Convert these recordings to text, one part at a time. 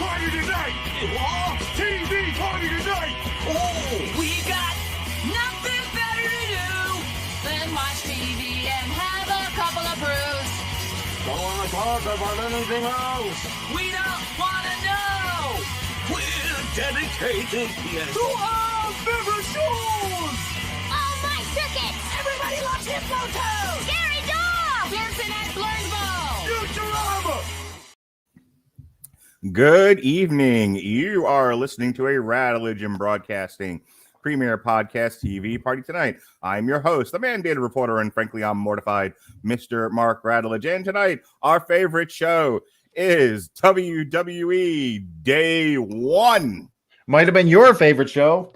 party tonight! TV party tonight! Oh, we got nothing better to do than watch TV and have a couple of brews. Don't want to talk about anything else! We don't want to know. We're dedicated, yes! To our favorite shows. Oh, my circuit! Everybody loves Hypno Toad. Scary dog! Pearson at Blurnsville. Futurama! Good evening. You are listening to a Radulich and Broadcasting premier podcast TV party tonight. I'm your host, the mandated reporter, and frankly, I'm mortified, Mr. Mark Radulich. And tonight, our favorite show is WWE Day One. Might have been your favorite show,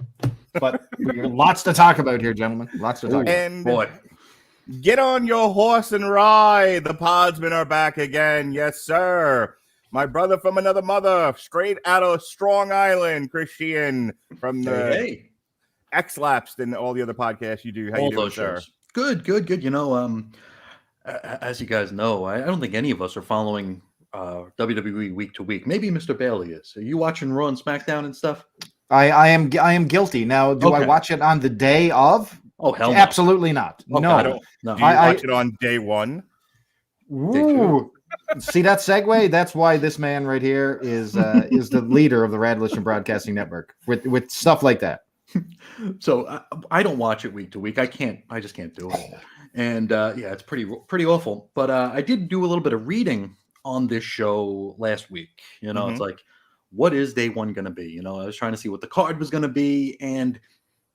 but lots to talk about here, gentlemen. Lots to talk about. And boy, get on your horse and ride. The Podsmen are back again. Yes, sir. My brother from another mother, straight out of Strong Island, Chris Sheehan from the X-Lapsed and all the other podcasts you do. How all you doing, those sir? shows. Good. You know, as you guys know, I don't think any of us are following WWE week to week. Maybe Mr. Bailey is. Are you watching Raw and SmackDown and stuff? I am guilty. Now, do I watch it on the day of? Oh, hell no. Absolutely not. Okay. No. Do you watch it on day one? Ooh. See that segue? That's why this man right here is the leader of the Radulich and Broadcasting Network with stuff like that. So I don't watch it week to week. I just can't do it. And yeah, it's pretty awful. But I did do a little bit of reading on this show last week. You know, It's like, what is day one going to be? You know, I was trying to see what the card was going to be, and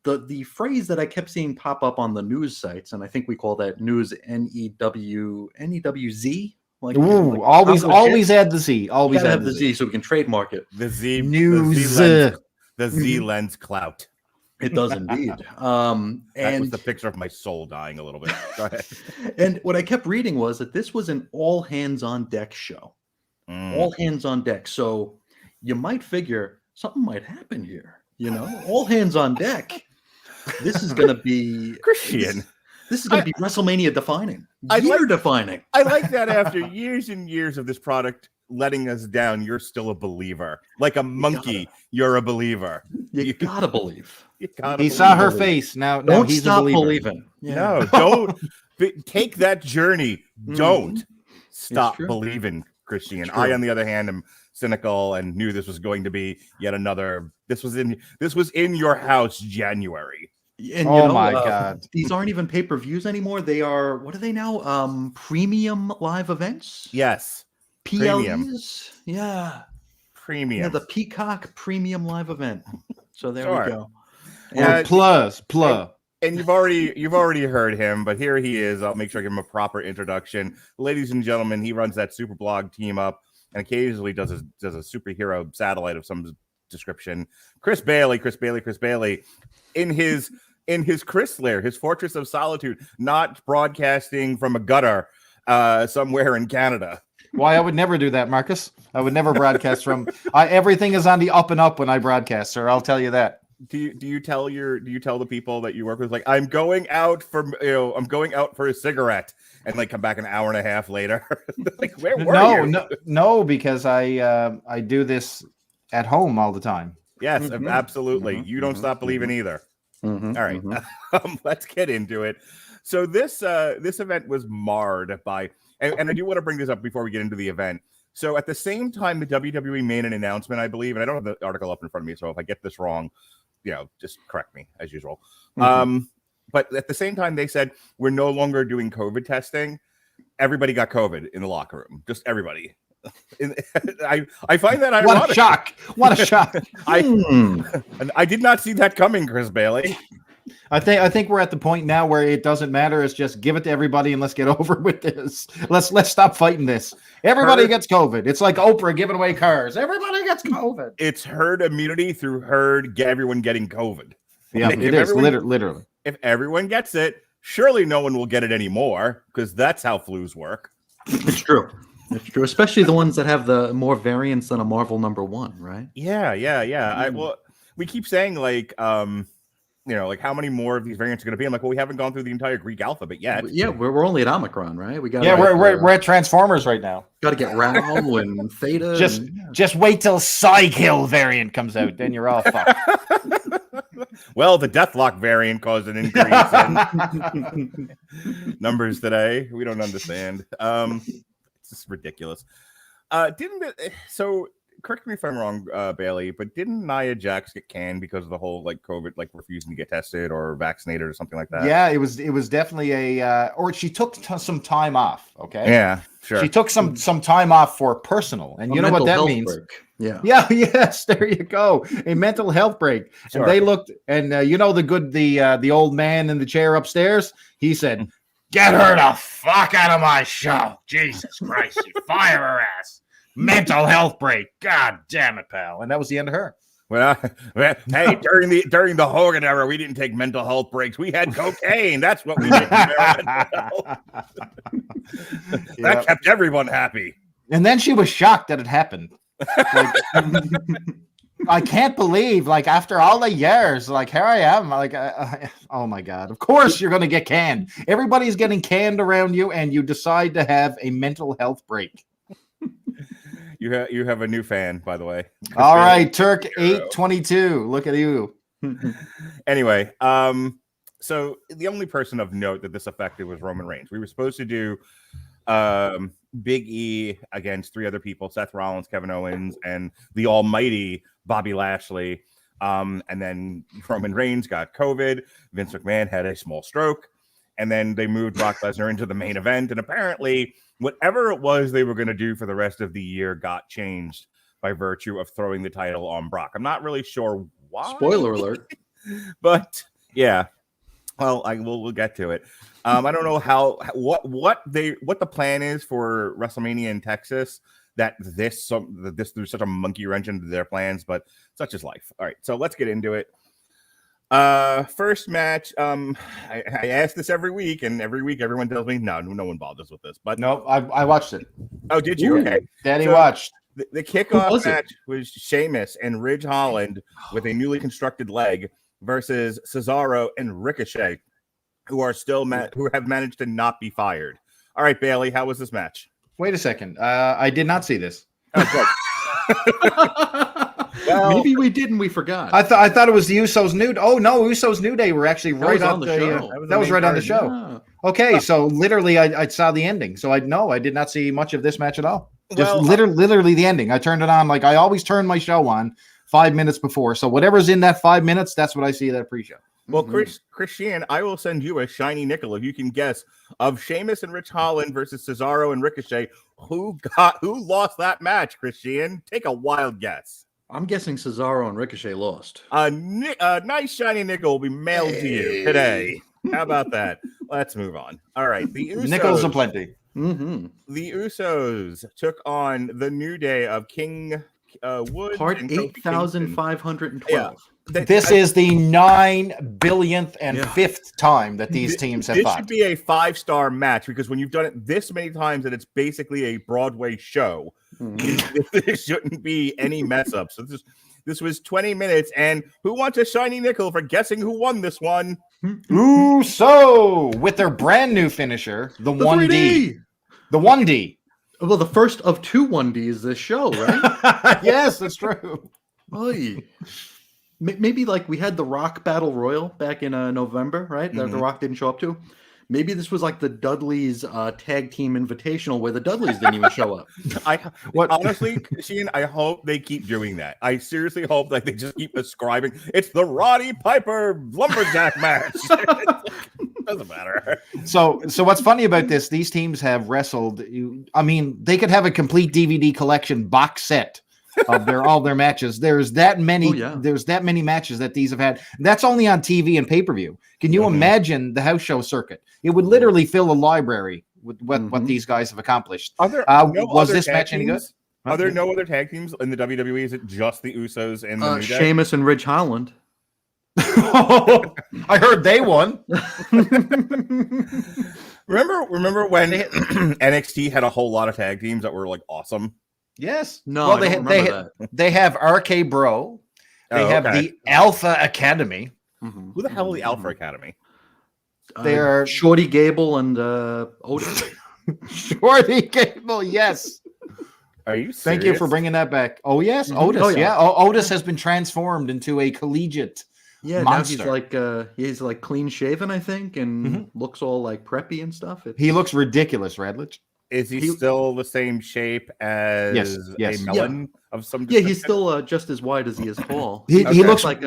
the phrase that I kept seeing pop up on the news sites, and I think we call that news NEWZ. Like, always add the Z. Always have the Z so we can trademark it. The Z news. The Z lends clout. It does indeed. That was the picture of my soul dying a little bit. Go ahead. And what I kept reading was that this was an all hands on deck show. All hands on deck. So you might figure something might happen here. You know, all hands on deck. This is going to be Christian. This is going to be WrestleMania defining. Defining. I like that after years and years of this product letting us down, you're still a believer. Like a monkey, you're a believer. You gotta believe. He saw her face. Now he's stop a believer. believing. Yeah. No, don't take that journey. Don't stop believing, Christian. I, on the other hand, am cynical and knew this was going to be yet another. This was in your house January. And, my God. These aren't even pay-per-views anymore. They are, what are they now? Premium live events? Yes. PLEs? Premium. Yeah. Premium. Yeah, the Peacock premium live event. So there we go. And plus. And you've already heard him, but here he is. I'll make sure I give him a proper introduction. Ladies and gentlemen, he runs that super blog Team Up and occasionally does a superhero satellite of some description. Chris Bailey. In his Chris lair, his fortress of solitude, not broadcasting from a gutter somewhere in Canada. Why, I would never do that, Marcus. I would never broadcast from. Everything is on the up and up when I broadcast, sir. I'll tell you that. Do you tell the people that you work with, like, I'm going out for a cigarette, and like come back an hour and a half later? Like, where were you? No, because I do this at home all the time. Yes, absolutely. You don't stop believing either. All right, let's get into it. So this event was marred by, and I do want to bring this up before we get into the event. So at the same time, the WWE made an announcement, I believe, and I don't have the article up in front of me, so if I get this wrong, just correct me as usual. But at the same time, they said we're no longer doing COVID testing. Everybody got COVID in the locker room, just everybody. I find that ironic. What a shock! I did not see that coming, Chris Bailey. I think we're at the point now where it doesn't matter. It's just give it to everybody and let's get over with this. Let's stop fighting this. Everybody gets COVID. It's like Oprah giving away cars. Everybody gets COVID. It's herd immunity through everyone getting COVID. Yeah, it is literally. If everyone gets it, surely no one will get it anymore because that's how flus work. It's true. It's true, especially the ones that have the more variants than a Marvel #1, right? Yeah. We keep saying like like how many more of these variants are going to be? I'm like, well, we haven't gone through the entire Greek alphabet yet. Yeah, we're only at Omicron, right? We got we're at Transformers right now. Got to get Rao and Theta. Just wait till Psykill variant comes out, then you're all fucked. Well, the Deathlock variant caused an increase in numbers today. We don't understand. It's just ridiculous. So correct me if I'm wrong, Bailey, but didn't Nia Jax get canned because of the whole like COVID, like refusing to get tested or vaccinated or something like that? Yeah, it was definitely or she took some time off. Okay. Yeah, sure. She took some time off for personal, and you know what that means. Break. Yeah. Yes, there you go. A mental health break. Sure. And they looked, and the old man in the chair upstairs. He said, "Get her the fuck out of my show, Jesus Christ! You fire her ass." Mental health break. God damn it, pal. And that was the end of her. Well, hey, during the Hogan era, we didn't take mental health breaks. We had cocaine. That's what we did. That kept everyone happy. And then she was shocked that it happened. Like, I can't believe, like, after all the years, like, here I am. Like, oh my God. Of course you're going to get canned. Everybody's getting canned around you, and you decide to have a mental health break. You have a new fan, by the way. All right, Turk 822. Look at you. Anyway, so the only person of note that this affected was Roman Reigns. We were supposed to do Big E against 3 other people: Seth Rollins, Kevin Owens, and the almighty Bobby Lashley. And then Roman Reigns got COVID. Vince McMahon had a small stroke. And then they moved Brock Lesnar into the main event. And apparently, whatever it was they were going to do for the rest of the year got changed by virtue of throwing the title on Brock. I'm not really sure why. Spoiler alert. But yeah, well, we'll get to it. I don't know what the plan is for WrestleMania in Texas. That this threw such a monkey wrench into their plans, but such is life. All right, so let's get into it. First match. I ask this every week, and every week everyone tells me no one bothers with this. But no, I watched it. Oh, did you? Okay, Daddy watched. The kickoff match was Sheamus and Ridge Holland with a newly constructed leg versus Cesaro and Ricochet, who are still who have managed to not be fired. All right, Bailey, how was this match? Wait a second. I did not see this. Oh, well, maybe we did and we forgot. I thought it was the Usos New. Oh no, Usos New Day were actually right on the show. That was right on the show. Yeah. Okay, so literally, I saw the ending. So I did not see much of this match at all. Just literally the ending. I turned it on like I always turn my show on 5 minutes before. So whatever's in that 5 minutes, that's what I see at that pre-show. Well, Christian, I will send you a shiny nickel if you can guess of Sheamus and Rich Holland versus Cesaro and Ricochet. Who lost that match, Christian? Take a wild guess. I'm guessing Cesaro and Ricochet lost. A nice shiny nickel will be mailed to you today. How about that? Let's move on. All right. The Usos, nickels aplenty. Mm-hmm. The Usos took on the New Day of King Woods. Part 8,512. Yeah. This is the 9 billionth and 5th time that these teams have fought. This should be a 5-star match because when you've done it this many times that it's basically a Broadway show, there shouldn't be any mess ups. So this was 20 minutes, and who wants a shiny nickel for guessing who won this one? Uso with their brand new finisher, the 1D. 3D. The 1D. Well, the first of 2 1Ds this show, right? Yes, that's true. Oy. Maybe like we had the Rock Battle Royal back in November, right? That the Rock didn't show up to. Maybe this was like the Dudleys tag team invitational where the Dudleys didn't even show up. Honestly, Sheehan, I hope they keep doing that. I seriously hope that they just keep ascribing it's the Roddy Piper lumberjack match. Doesn't matter. So what's funny about this? These teams have wrestled. I mean, they could have a complete DVD collection box set of all their matches. There's that many. There's that many matches that these have had. That's only on TV and pay-per-view. Can you imagine the house show circuit? It would literally fill a library with what these guys have accomplished. Was this match any good? Are there no other tag teams in the WWE? Is it just the Usos and the New Day? Sheamus and Ridge Holland? I heard they won. Remember when NXT had a whole lot of tag teams that were like awesome? Yes. No, well, they have RK Bro. They have the Alpha Academy. Who the hell are the Alpha Academy? They're Shorty Gable and Otis. Shorty Gable, yes. Are you serious? Thank you for bringing that back. Oh, yes, Otis. Oh, yeah. Otis has been transformed into a collegiate monster. Now he's like clean shaven, I think, and looks all like preppy and stuff. He looks ridiculous, Radlich. Is he still the same shape as a melon of some description? Yeah, he's still just as wide as he is tall. He looks like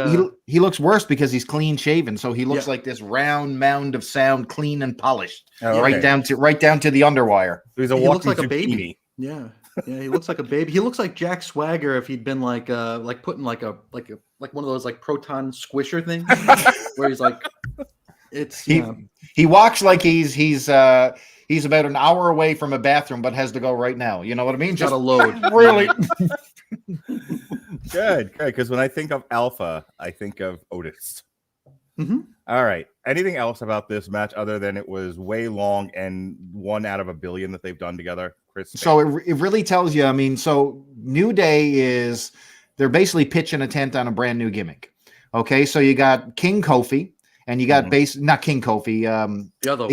he looks worse because he's clean shaven, so he looks like this round mound of sound, clean and polished, right down to the underwire. He looks like a baby. Yeah. Yeah, he looks like a baby. He looks like Jack Swagger if he'd been like putting like one of those like proton squisher things where he's like he walks like he's about an hour away from a bathroom but has to go right now. You know what I mean? Just got a load. Really good. Because when I think of Alpha, I think of Otis. All right. Anything else about this match other than it was way long and 1 out of a billion that they've done together, Chris? So it really tells you. I mean, so New Day they're basically pitching a tent on a brand new gimmick. Okay, so you got King Kofi, and you got not King Kofi, the other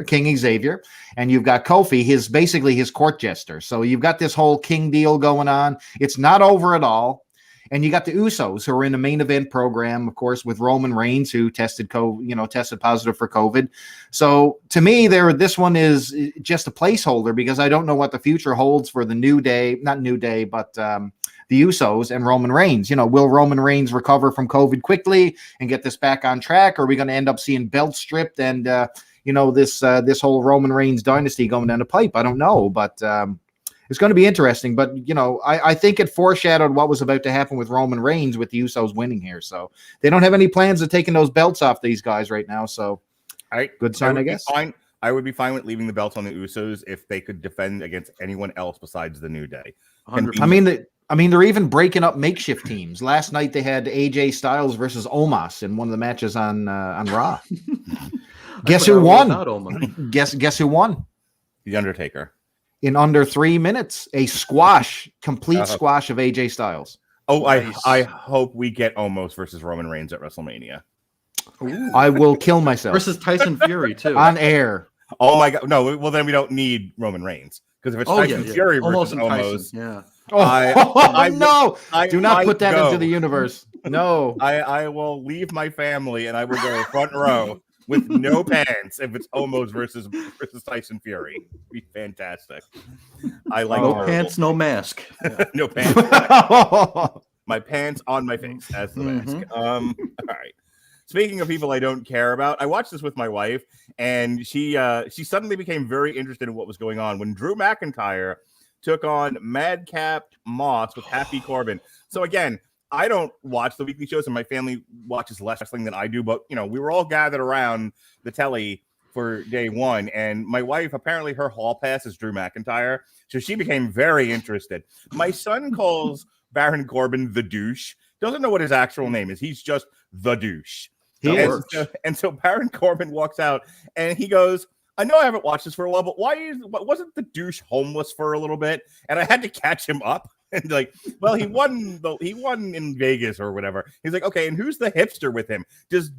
King Xavier, and you've got Kofi, his court jester. So you've got this whole King deal going on. It's not over at all. And you got the Usos, who are in the main event program, of course, with Roman Reigns, who tested positive for COVID. So to me, this one is just a placeholder because I don't know what the future holds for the not New Day, but the Usos and Roman Reigns. Will Roman Reigns recover from COVID quickly and get this back on track? Or are we going to end up seeing belts stripped and this whole Roman Reigns dynasty going down the pipe? I don't know, but it's going to be interesting, but I think it foreshadowed what was about to happen with Roman Reigns with the Usos winning here. So they don't have any plans of taking those belts off these guys right now. So good sign, I guess. I would be fine with leaving the belts on the Usos if they could defend against anyone else besides the New Day. I mean, they're even breaking up makeshift teams. Last night they had AJ Styles versus Omos in one of the matches on Raw. Guess who won? Guess who won? The Undertaker. In under 3 minutes, a complete squash of AJ Styles. Oh, nice. I hope we get Omos versus Roman Reigns at WrestleMania. Ooh. I will kill myself. Versus Tyson Fury, too. On air. Oh, my God. No, well, then we don't need Roman Reigns. Because if it's Tyson Fury versus Omos. Yeah. No. Do not put that into the universe. No. I will leave my family and I will go front row with no pants if it's Omos versus Tyson Fury. It'd be fantastic. I like no pants, no mask. No pants. My pants on my face as the mask. All right. Speaking of people I don't care about, I watched this with my wife, and she suddenly became very interested in what was going on when Drew McIntyre took on Madcap Moss with Happy Corbin. So again, I don't watch the weekly shows, and my family watches less wrestling than I do. But, we were all gathered around the telly for day one, and my wife, apparently her hall pass is Drew McIntyre. So she became very interested. My son calls Baron Corbin the douche. Doesn't know what his actual name is. He's just the douche. And so Baron Corbin walks out, and he goes, I know I haven't watched this for a while, but wasn't the douche homeless for a little bit? And I had to catch him up. And he won in Vegas or whatever. He's like, okay, and who's the hipster with him? Does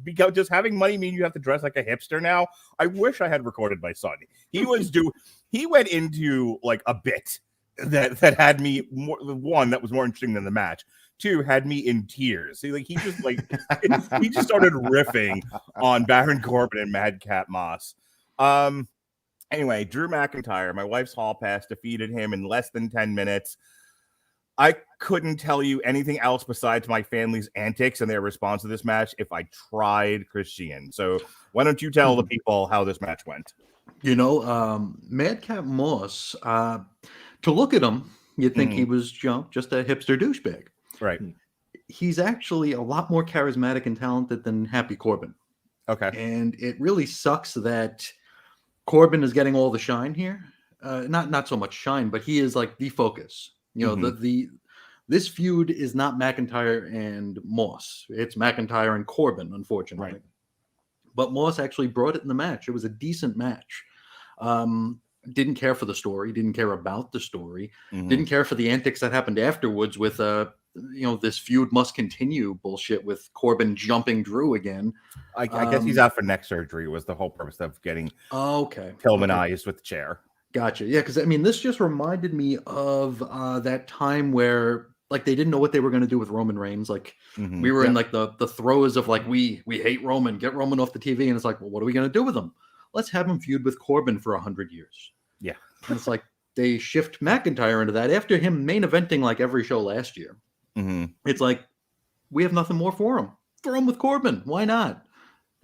having money mean you have to dress like a hipster now? I wish I had recorded my son. He went into like a bit that had me that was more interesting than the match. 2 had me in tears. He just started riffing on Baron Corbin and Madcap Moss. Anyway, Drew McIntyre, my wife's hall pass, defeated him in less than 10 minutes. I couldn't tell you anything else besides my family's antics and their response to this match if I tried, Chris Sheehan. So why don't you tell the people how this match went? Madcap Moss, to look at him, you'd think he was just a hipster douchebag. Right. He's actually a lot more charismatic and talented than Happy Corbin. Okay. And it really sucks that Corbin is getting all the shine here. Not so much shine, but he is like the focus. This feud is not McIntyre and Moss. It's McIntyre and Corbin, unfortunately. Right. But Moss actually brought it in the match. It was a decent match. Didn't care for the story. Didn't care about the story. Didn't care for the antics that happened afterwards with this feud must continue bullshit with Corbin jumping Drew again. I guess he's out for neck surgery was the whole purpose of getting Tillmanized with the chair. Gotcha. Yeah, because this just reminded me of that time where like they didn't know what they were going to do with Roman Reigns. Like we were in like the throes of like we hate Roman, get Roman off the TV, and it's like, well, what are we going to do with him? Let's have him feud with Corbin for 100 years. Yeah, and it's like they shift McIntyre into that after him main eventing like every show last year. It's like we have nothing more for him. Throw him with Corbin. Why not?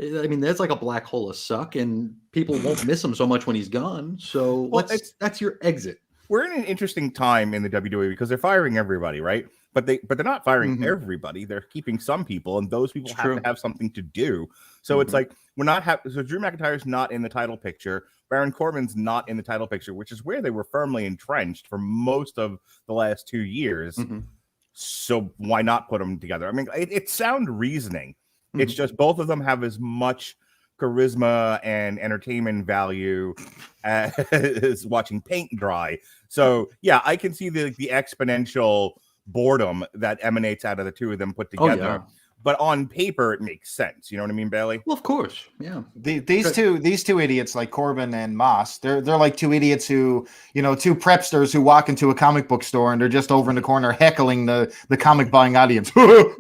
I mean, there's like a black hole of suck, and people won't miss him so much when he's gone. So that's your exit. We're in an interesting time in the WWE because they're firing everybody, right? But they're not firing everybody. They're keeping some people, and those people have to have something to do. So it's like we're not so Drew McIntyre's not in the title picture. Baron Corbin's not in the title picture, which is where they were firmly entrenched for most of the last 2 years. So why not put them together? I mean, it's sound reasoning. It's just both of them have as much charisma and entertainment value as watching paint dry. So yeah, I can see the exponential boredom that emanates out of the two of them put together. But on paper, it makes sense. You know what I mean, Bailey? Well, of course, yeah. These two idiots like Corbin and Moss, they're like two idiots who, two prepsters who walk into a comic book store and they're just over in the corner heckling the comic buying audience. Look,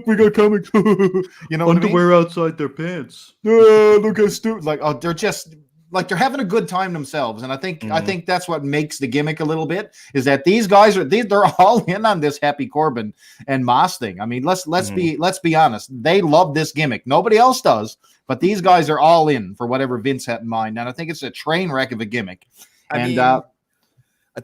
we got comics. Underwear outside their pants. Look how stupid. Like, they're just like they're having a good time themselves, and I think that's what makes the gimmick a little bit is that these guys they're all in on this Happy Corbin and Moss thing. I mean, let's be honest, they love this gimmick. Nobody else does, but these guys are all in for whatever Vince had in mind, and I think it's a train wreck of a gimmick. I mean,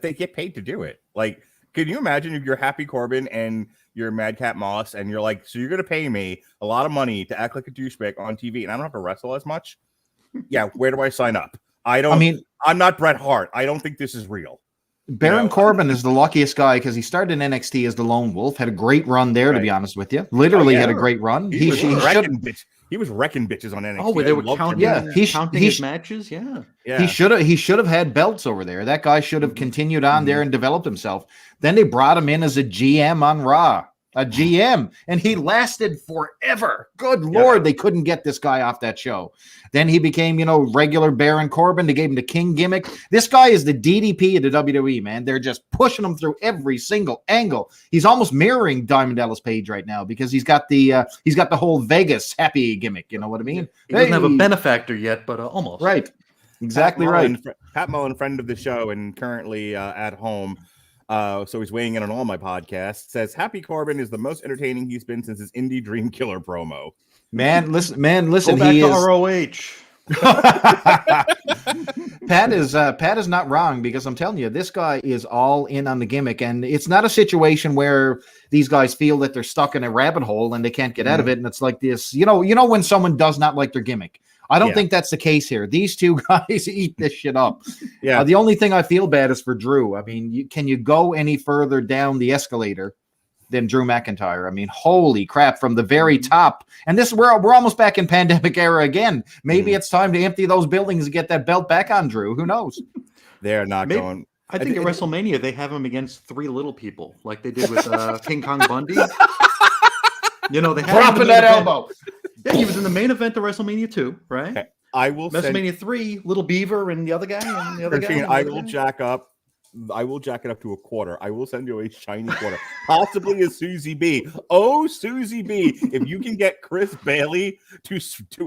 they get paid to do it. Like, can you imagine if you're Happy Corbin and you're Madcap Moss, and you're like, so you're going to pay me a lot of money to act like a douchebag on TV, and I don't have to wrestle as much? Yeah, where do I sign up? I'm not Bret Hart. I don't think this is real. Baron Corbin is the luckiest guy because he started in NXT as the Lone Wolf, had a great run there, to be honest with you. Literally had a great run. He was wrecking bitches on NXT. Oh, where they were counting his matches? Yeah. He should have had belts over there. That guy should have continued on there and developed himself. Then they brought him in as a GM on Raw. A GM, and he lasted forever. Good Lord, they couldn't get this guy off that show. Then he became, regular Baron Corbin. They gave him the King gimmick. This guy is the DDP of the WWE, man. They're just pushing him through every single angle. He's almost mirroring Diamond Dallas Page right now because he's got the whole Vegas happy gimmick. You know what I mean? He doesn't have a benefactor yet, but almost. Right. Exactly right. Pat Mullen, friend of the show and currently at home. So he's weighing in on all my podcasts. Says Happy Corbin is the most entertaining he's been since his Indie Dream Killer promo. Man, listen. Go back to ROH. Pat is not wrong because I'm telling you, this guy is all in on the gimmick, and it's not a situation where these guys feel that they're stuck in a rabbit hole and they can't get out of it. And it's like this, when someone does not like their gimmick. I don't think that's the case here. These two guys eat this shit up. Yeah. The only thing I feel bad is for Drew. I mean, can you go any further down the escalator than Drew McIntyre? I mean, holy crap, from the very top. And we're almost back in pandemic era again. Maybe it's time to empty those buildings and get that belt back on Drew. Who knows? They're not going. I think at WrestleMania they have him against three little people, like they did with King Kong Bundy. They had dropping that elbow. Yeah, he was in the main event of WrestleMania 2, right? Okay. I will WrestleMania 3, Little Beaver and the other guy. And the other guy. I will jack it up to a quarter. I will send you a shiny quarter, possibly a Susie B. Oh, Susie B! If you can get Chris Bailey to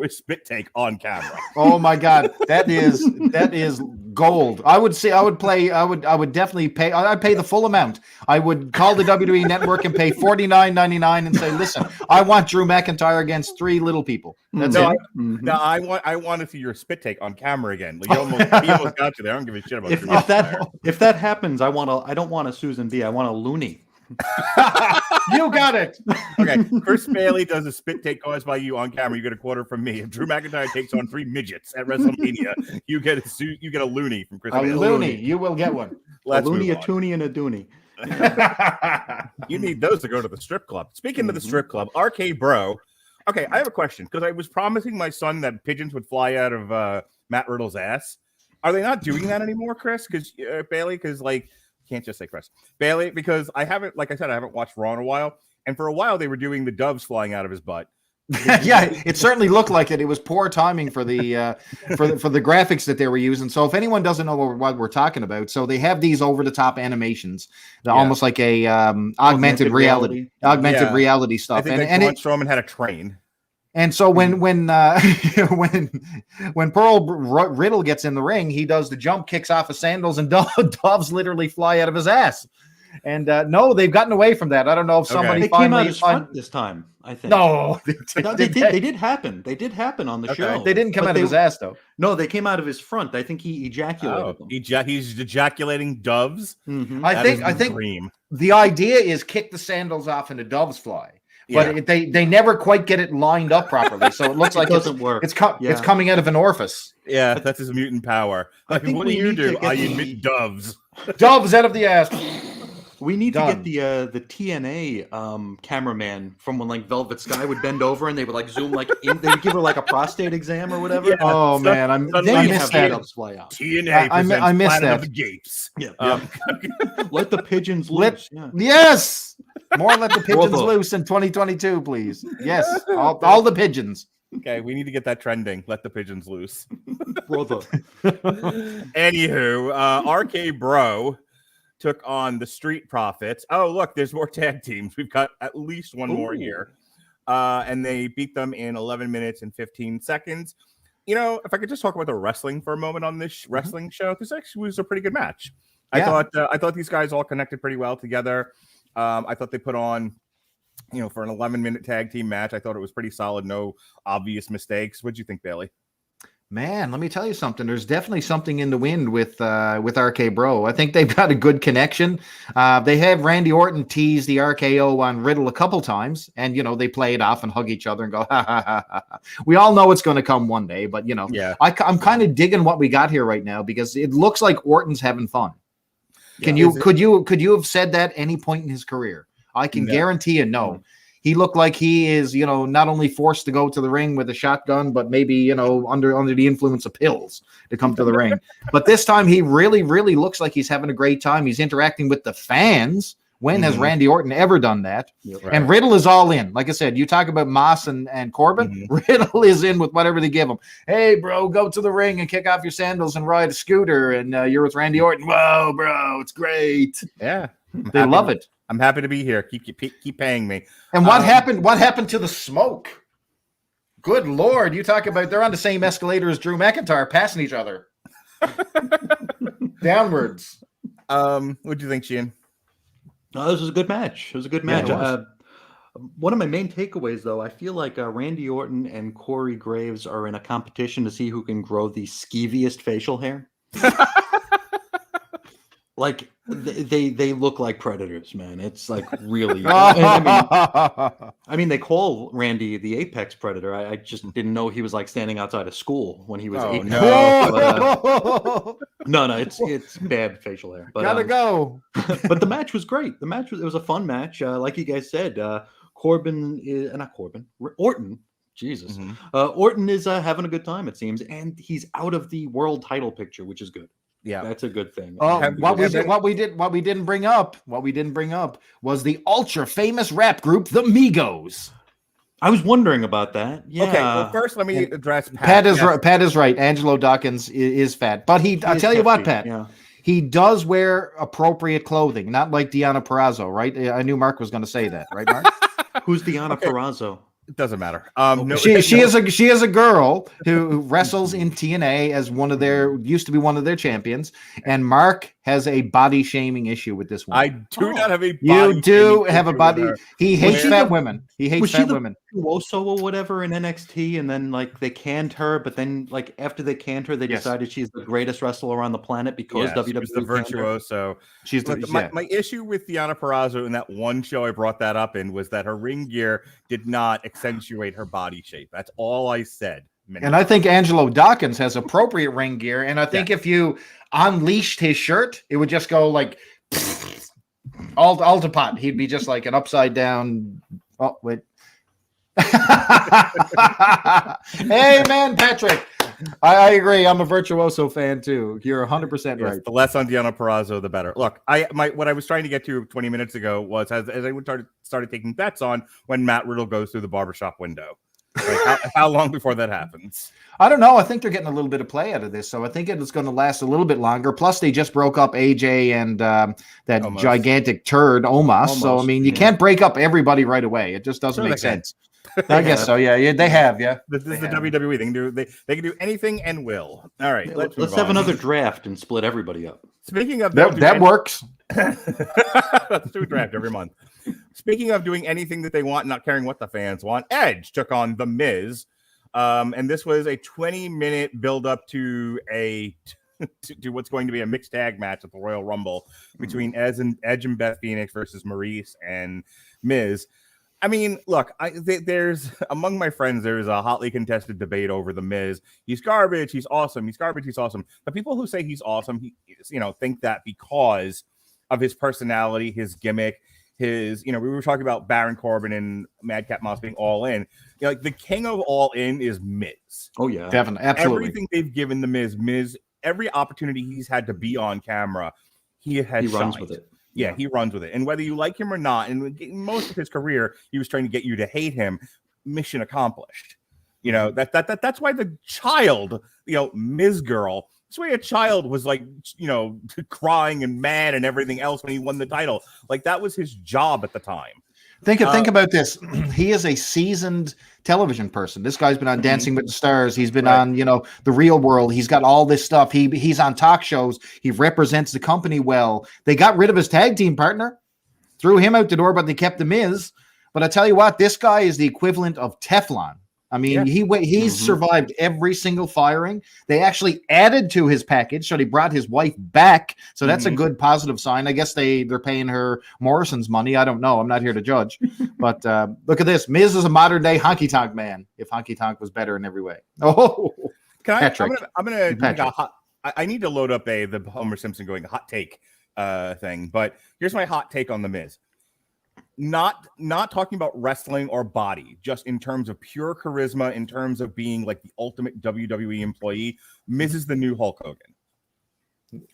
a spit take on camera. Oh my God, that is gold. I would definitely pay. I'd pay the full amount. I would call the WWE Network and pay $49.99 and say, listen, I want Drew McIntyre against three little people. That's it. I want to see your spit take on camera again. Like, he almost got you there. I don't give a shit about Drew McIntyre. If that happens, I don't want a Susan B. I want a loony. You got it. Okay, Chris Bailey does a spit take caused by you on camera. You get a quarter from me. If Drew McIntyre takes on three midgets at WrestleMania, you get a loony from Chris Bailey. A loony, you will get one. A loony, a toonie, and a dooney. You need those to go to the strip club. Speaking of the strip club, RK Bro. Okay, I have a question because I was promising my son that pigeons would fly out of Matt Riddle's ass. Are they not doing that anymore, Chris? Because Bailey, like Can't just say Chris. Bailey, because I haven't watched Raw in a while. And for a while, they were doing the doves flying out of his butt. Yeah, it certainly looked like it. It was poor timing for the for the graphics that they were using. So if anyone doesn't know what we're talking about, so they have these over the top animations, almost like a augmented reality stuff. I think Braun Strowman had a train. And so when Pearl Riddle gets in the ring, he does the jump, kicks off his sandals, and doves literally fly out of his ass. And no, they've gotten away from that. I don't know if somebody they came out his front this time. I think no, they did happen. They did happen on the show. They didn't come out of his ass though. No, they came out of his front. I think he ejaculated them. He's ejaculating doves. Mm-hmm. I think dream. The idea is kick the sandals off and the doves fly. But they never quite get it lined up properly, so it looks like it doesn't work. It's coming out of an orifice. Yeah, that's his mutant power. What do you do? I emit doves. Doves out of the ass. We need to get the TNA cameraman from when like Velvet Sky would bend over and they would like zoom like in. They would give her like a prostate exam or whatever. Yeah, I missed that. TNA I missed that. Of the Gates. Yeah. Let the pigeons loose. Yes. More let the pigeons loose in 2022, please. Yes, all the pigeons. Okay, we need to get that trending. Let the pigeons loose. Brother. Anywho, RK Bro took on the Street Profits. Oh, look, there's more tag teams. We've got at least one more here. And they beat them in 11 minutes and 15 seconds. You know, if I could just talk about the wrestling for a moment on this wrestling show, this actually was a pretty good match. I thought these guys all connected pretty well together. I thought they put on, for an 11-minute tag team match, I thought it was pretty solid. No obvious mistakes. What'd you think, Bailey? Man, let me tell you something. There's definitely something in the wind with RK Bro. I think they've got a good connection. They have Randy Orton tease the RKO on Riddle a couple times, and they play it off and hug each other and go, ha ha ha ha. We all know it's going to come one day, but I'm kind of digging what we got here right now because it looks like Orton's having fun. Could you have said that any point in his career? I can guarantee you no. He looked like he is, not only forced to go to the ring with a shotgun, but maybe, under the influence of pills to come to the ring. But this time he really, really looks like he's having a great time. He's interacting with the fans. When has Randy Orton ever done that? Right. And Riddle is all in. Like I said, you talk about Moss and Corbin. Riddle is in with whatever they give him. Hey, bro, go to the ring and kick off your sandals and ride a scooter. And you're with Randy Orton. Whoa, bro, it's great. Yeah. They love it. I'm happy to be here. Keep paying me. And what happened? What happened to the smoke? Good Lord. You talk about they're on the same escalator as Drew McIntyre, passing each other. Downwards. What'd you think, Sheehan? This was a good match. It was a good match. One of my main takeaways, though, I feel like Randy Orton and Corey Graves are in a competition to see who can grow the skeeviest facial hair. Like they look like predators, man. It's like really. I mean, they call Randy the apex predator. I just didn't know he was like standing outside of school when he was. Oh, 8. no. No, it's bad facial hair. But, gotta go. But the match was great. It was a fun match. Like you guys said, Orton. Jesus, Orton is having a good time, it seems, and he's out of the world title picture, which is good. Yeah, that's a good thing. What we didn't bring up was the ultra famous rap group, the Migos. I was wondering about that. Yeah. Okay. Well, first let me address Pat. Pat is right. Angelo Dawkins is fat, but I'll tell you what, Pat. Yeah. He does wear appropriate clothing, not like Deonna Purrazzo, right? I knew Mark was going to say that, right, Mark? Who's Deonna Purrazzo? It doesn't matter. She is a girl who wrestles in TNA as used to be one of their champions, and Mark has a body shaming issue with this one. I do not have a body. You do have a body. He hates fat women. He hates fat women. Woso or whatever in NXT, and then like they canned her, but then like after they canned her, they decided she's the greatest wrestler on the planet because WWE was the virtuoso. She's my issue with Deonna Purrazzo in that one show I brought that up in was that her ring gear did not accentuate her body shape. That's all I said. And I think Angelo Dawkins has appropriate ring gear, and I think if you unleashed his shirt, it would just go like all to pot. He'd be just like an upside down. Oh wait. Hey man, Patrick. I agree. I'm a Virtuoso fan too. You're 100% right. The less on Deonna Purrazzo, the better. Look, what I was trying to get to 20 minutes ago was as I started taking bets on when Matt Riddle goes through the barbershop window. Like how long before that happens? I don't know. I think they're getting a little bit of play out of this, so I think it's going to last a little bit longer. Plus, they just broke up AJ and that gigantic turd, Omos. So, I mean, you can't break up everybody right away. It just doesn't make sense. I guess so. Yeah, they have. Yeah, this is the WWE. They can do anything and will. All right, let's have another draft and split everybody up. Speaking of that works. Let's do a draft every month. Speaking of doing anything that they want, not caring what the fans want, Edge took on The Miz, and this was a 20-minute build-up to to what's going to be a mixed tag match at the Royal Rumble between Edge and Beth Phoenix versus Maurice and Miz. I mean, look, there's among my friends, there's a hotly contested debate over The Miz. He's garbage. He's awesome. He's garbage. He's awesome. The people who say he's awesome, think that because of his personality, his gimmick, we were talking about Baron Corbin and Madcap Moss being all in. Like the king of all in is Miz. Oh yeah, definitely, absolutely. Everything they've given the Miz, every opportunity he's had to be on camera, he runs with it. Yeah, he runs with it. And whether you like him or not, and most of his career, he was trying to get you to hate him. Mission accomplished. That's why the child, Miz girl, that's why a child was like, crying and mad and everything else when he won the title. Like that was his job at the time. Think about this. He is a seasoned television person. This guy's been on Dancing with the Stars. He's been on, The Real World. He's got all this stuff. He's on talk shows. He represents the company well. They got rid of his tag team partner, threw him out the door, but they kept The Miz. But I tell you what, this guy is the equivalent of Teflon. I mean, he's survived every single firing. They actually added to his package, so they brought his wife back. So that's a good positive sign. I guess they're paying her Morrison's money. I don't know. I'm not here to judge. But look at this. Miz is a modern day honky tonk man. If honky tonk was better in every way. Oh, Patrick. I'm gonna I need to load up the Homer Simpson going hot take thing. But here's my hot take on the Miz. Not talking about wrestling or body, just in terms of pure charisma, in terms of being like the ultimate WWE employee. Miz is the new Hulk Hogan.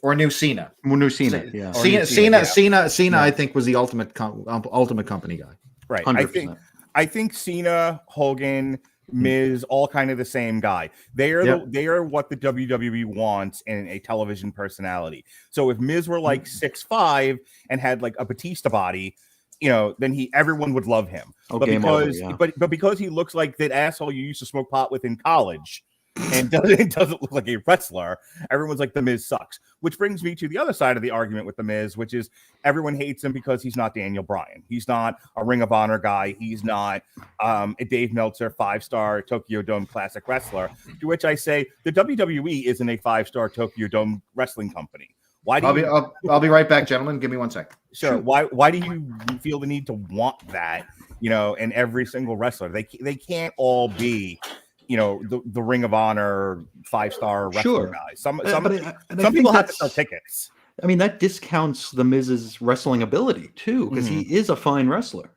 Or new Cena. Cena, yeah. Cena, I think, was the ultimate company guy. Right. 100%. I think Cena, Hogan, Miz, all kind of the same guy. They are what the WWE wants in a television personality. So if Miz were like 6'5" and had like a Batista body, then everyone would love him. But because he looks like that asshole you used to smoke pot with in college and doesn't look like a wrestler, everyone's like, The Miz sucks. Which brings me to the other side of the argument with The Miz, which is everyone hates him because he's not Daniel Bryan. He's not a Ring of Honor guy. He's not a Dave Meltzer 5-star Tokyo Dome classic wrestler. To which I say the WWE isn't a 5-star Tokyo Dome wrestling company. I'll be right back, gentlemen. Give me 1 sec. Sure. Why do you feel the need to want that, in every single wrestler? They can't all be, the Ring of Honor 5-star wrestler guys. Some people have to sell tickets. I mean, that discounts the Miz's wrestling ability too, because he is a fine wrestler.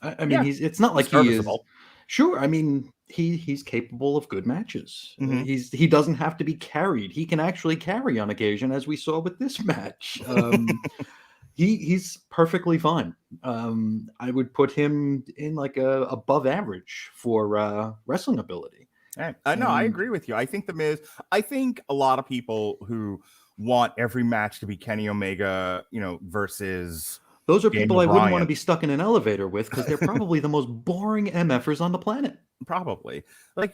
I mean, it's not like he is. Sure. I mean, he's capable of good matches. He doesn't have to be carried. He can actually carry on occasion, as we saw with this match. He's perfectly fine. I would put him in like above average for wrestling ability. No, I agree with you. I think The Miz. I think a lot of people who want every match to be Kenny Omega, versus. Those are Daniel people I wouldn't Bryan. want to be stuck in an elevator with because they're probably the most boring MFers on the planet. Probably.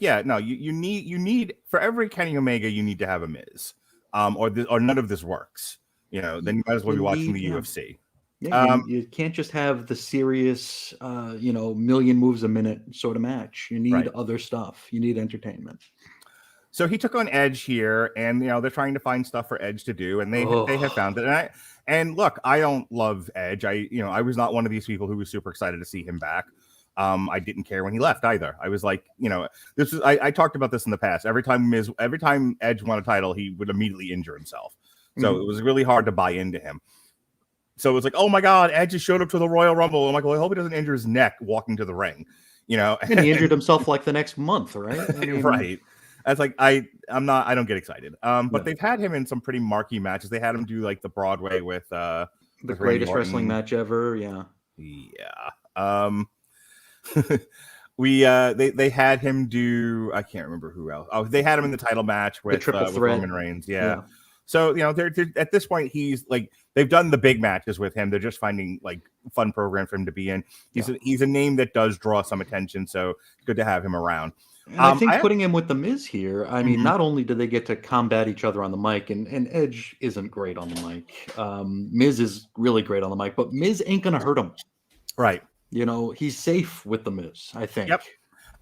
You need for every Kenny Omega, you need to have a Miz, or none of this works. Then you might as well be watching the UFC. Yeah, you can't just have the serious, million moves a minute sort of match. You need other stuff. You need entertainment. So he took on Edge here, and they're trying to find stuff for Edge to do, and they have found it. And look, I don't love Edge. I was not one of these people who was super excited to see him back. I didn't care when he left either. I was like, this is. I talked about this in the past. Every time Edge won a title, he would immediately injure himself. So it was really hard to buy into him. So it was like, oh my God, Edge just showed up to the Royal Rumble. I'm like, well, I hope he doesn't injure his neck walking to the ring. And he injured himself like the next month, right? Right. That's like I don't get excited. But they've had him in some pretty marquee matches. They had him do like the Broadway with The with greatest Randy wrestling Orton. match ever. Yeah. Yeah. They had him do, I can't remember who else. Oh, they had him in the title match with triple with threat. Roman Reigns. Yeah. So you know, they're at this point, he's like, they've done the big matches with him. They're just finding like fun program for him to be in. He's a name that does draw some attention, so it's good to have him around. And I think putting him with the Miz here, I mean, not only do they get to combat each other on the mic, and Edge isn't great on the mic. Miz is really great on the mic, but Miz ain't gonna hurt him. Right. You know, he's safe with the Miz, I think. Yep.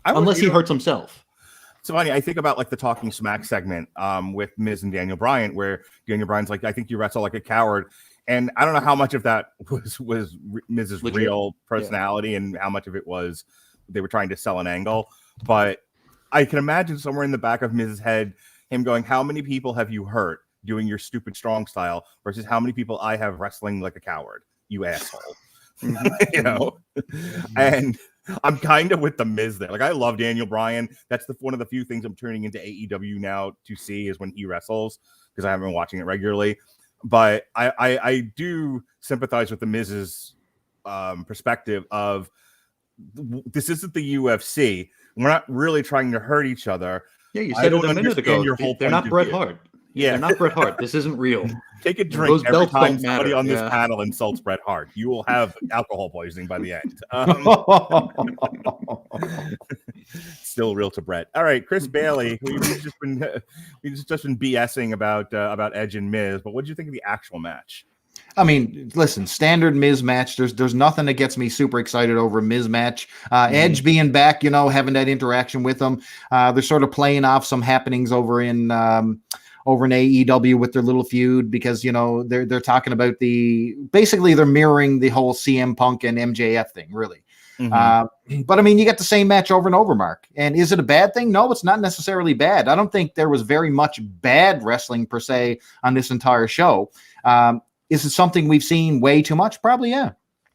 Unless he hurts himself. It's funny. I think about like the Talking Smack segment with Miz and Daniel Bryan, where Daniel Bryan's like, I think you wrestle like a coward. And I don't know how much of that was Miz's Legit. real personality and how much of it was they were trying to sell an angle. But I can imagine somewhere in the back of Miz's head, him going, how many people have you hurt doing your stupid strong style versus how many people I have wrestling like a coward, you asshole. You know? And I'm kind of with the Miz there. Like, I love Daniel Bryan. That's one of the few things I'm turning into AEW now to see is when he wrestles, because I haven't been watching it regularly. But I do sympathize with the Miz's perspective of this isn't the UFC. We're not really trying to hurt each other. Yeah, you said it a minute ago. They're not Bret Hart. Yeah, they're not Bret Hart. This isn't real. Take a drink Those every belts time don't somebody matter. on this panel insults Bret Hart. You will have alcohol poisoning by the end. Still real to Bret. All right, Chris Bailey. We've just been BSing about Edge and Miz, but what did you think of the actual match? I mean, listen, standard Miz match. There's nothing that gets me super excited over a Miz match. Edge being back, you know, having that interaction with them. They're sort of playing off some happenings over in AEW with their little feud because, you know, they're talking about basically they're mirroring the whole CM Punk and MJF thing, really. But I mean, you get the same match over and over, Mark. And is it a bad thing? No, it's not necessarily bad. I don't think there was very much bad wrestling per se on this entire show. Is it something we've seen way too much? Probably, yeah.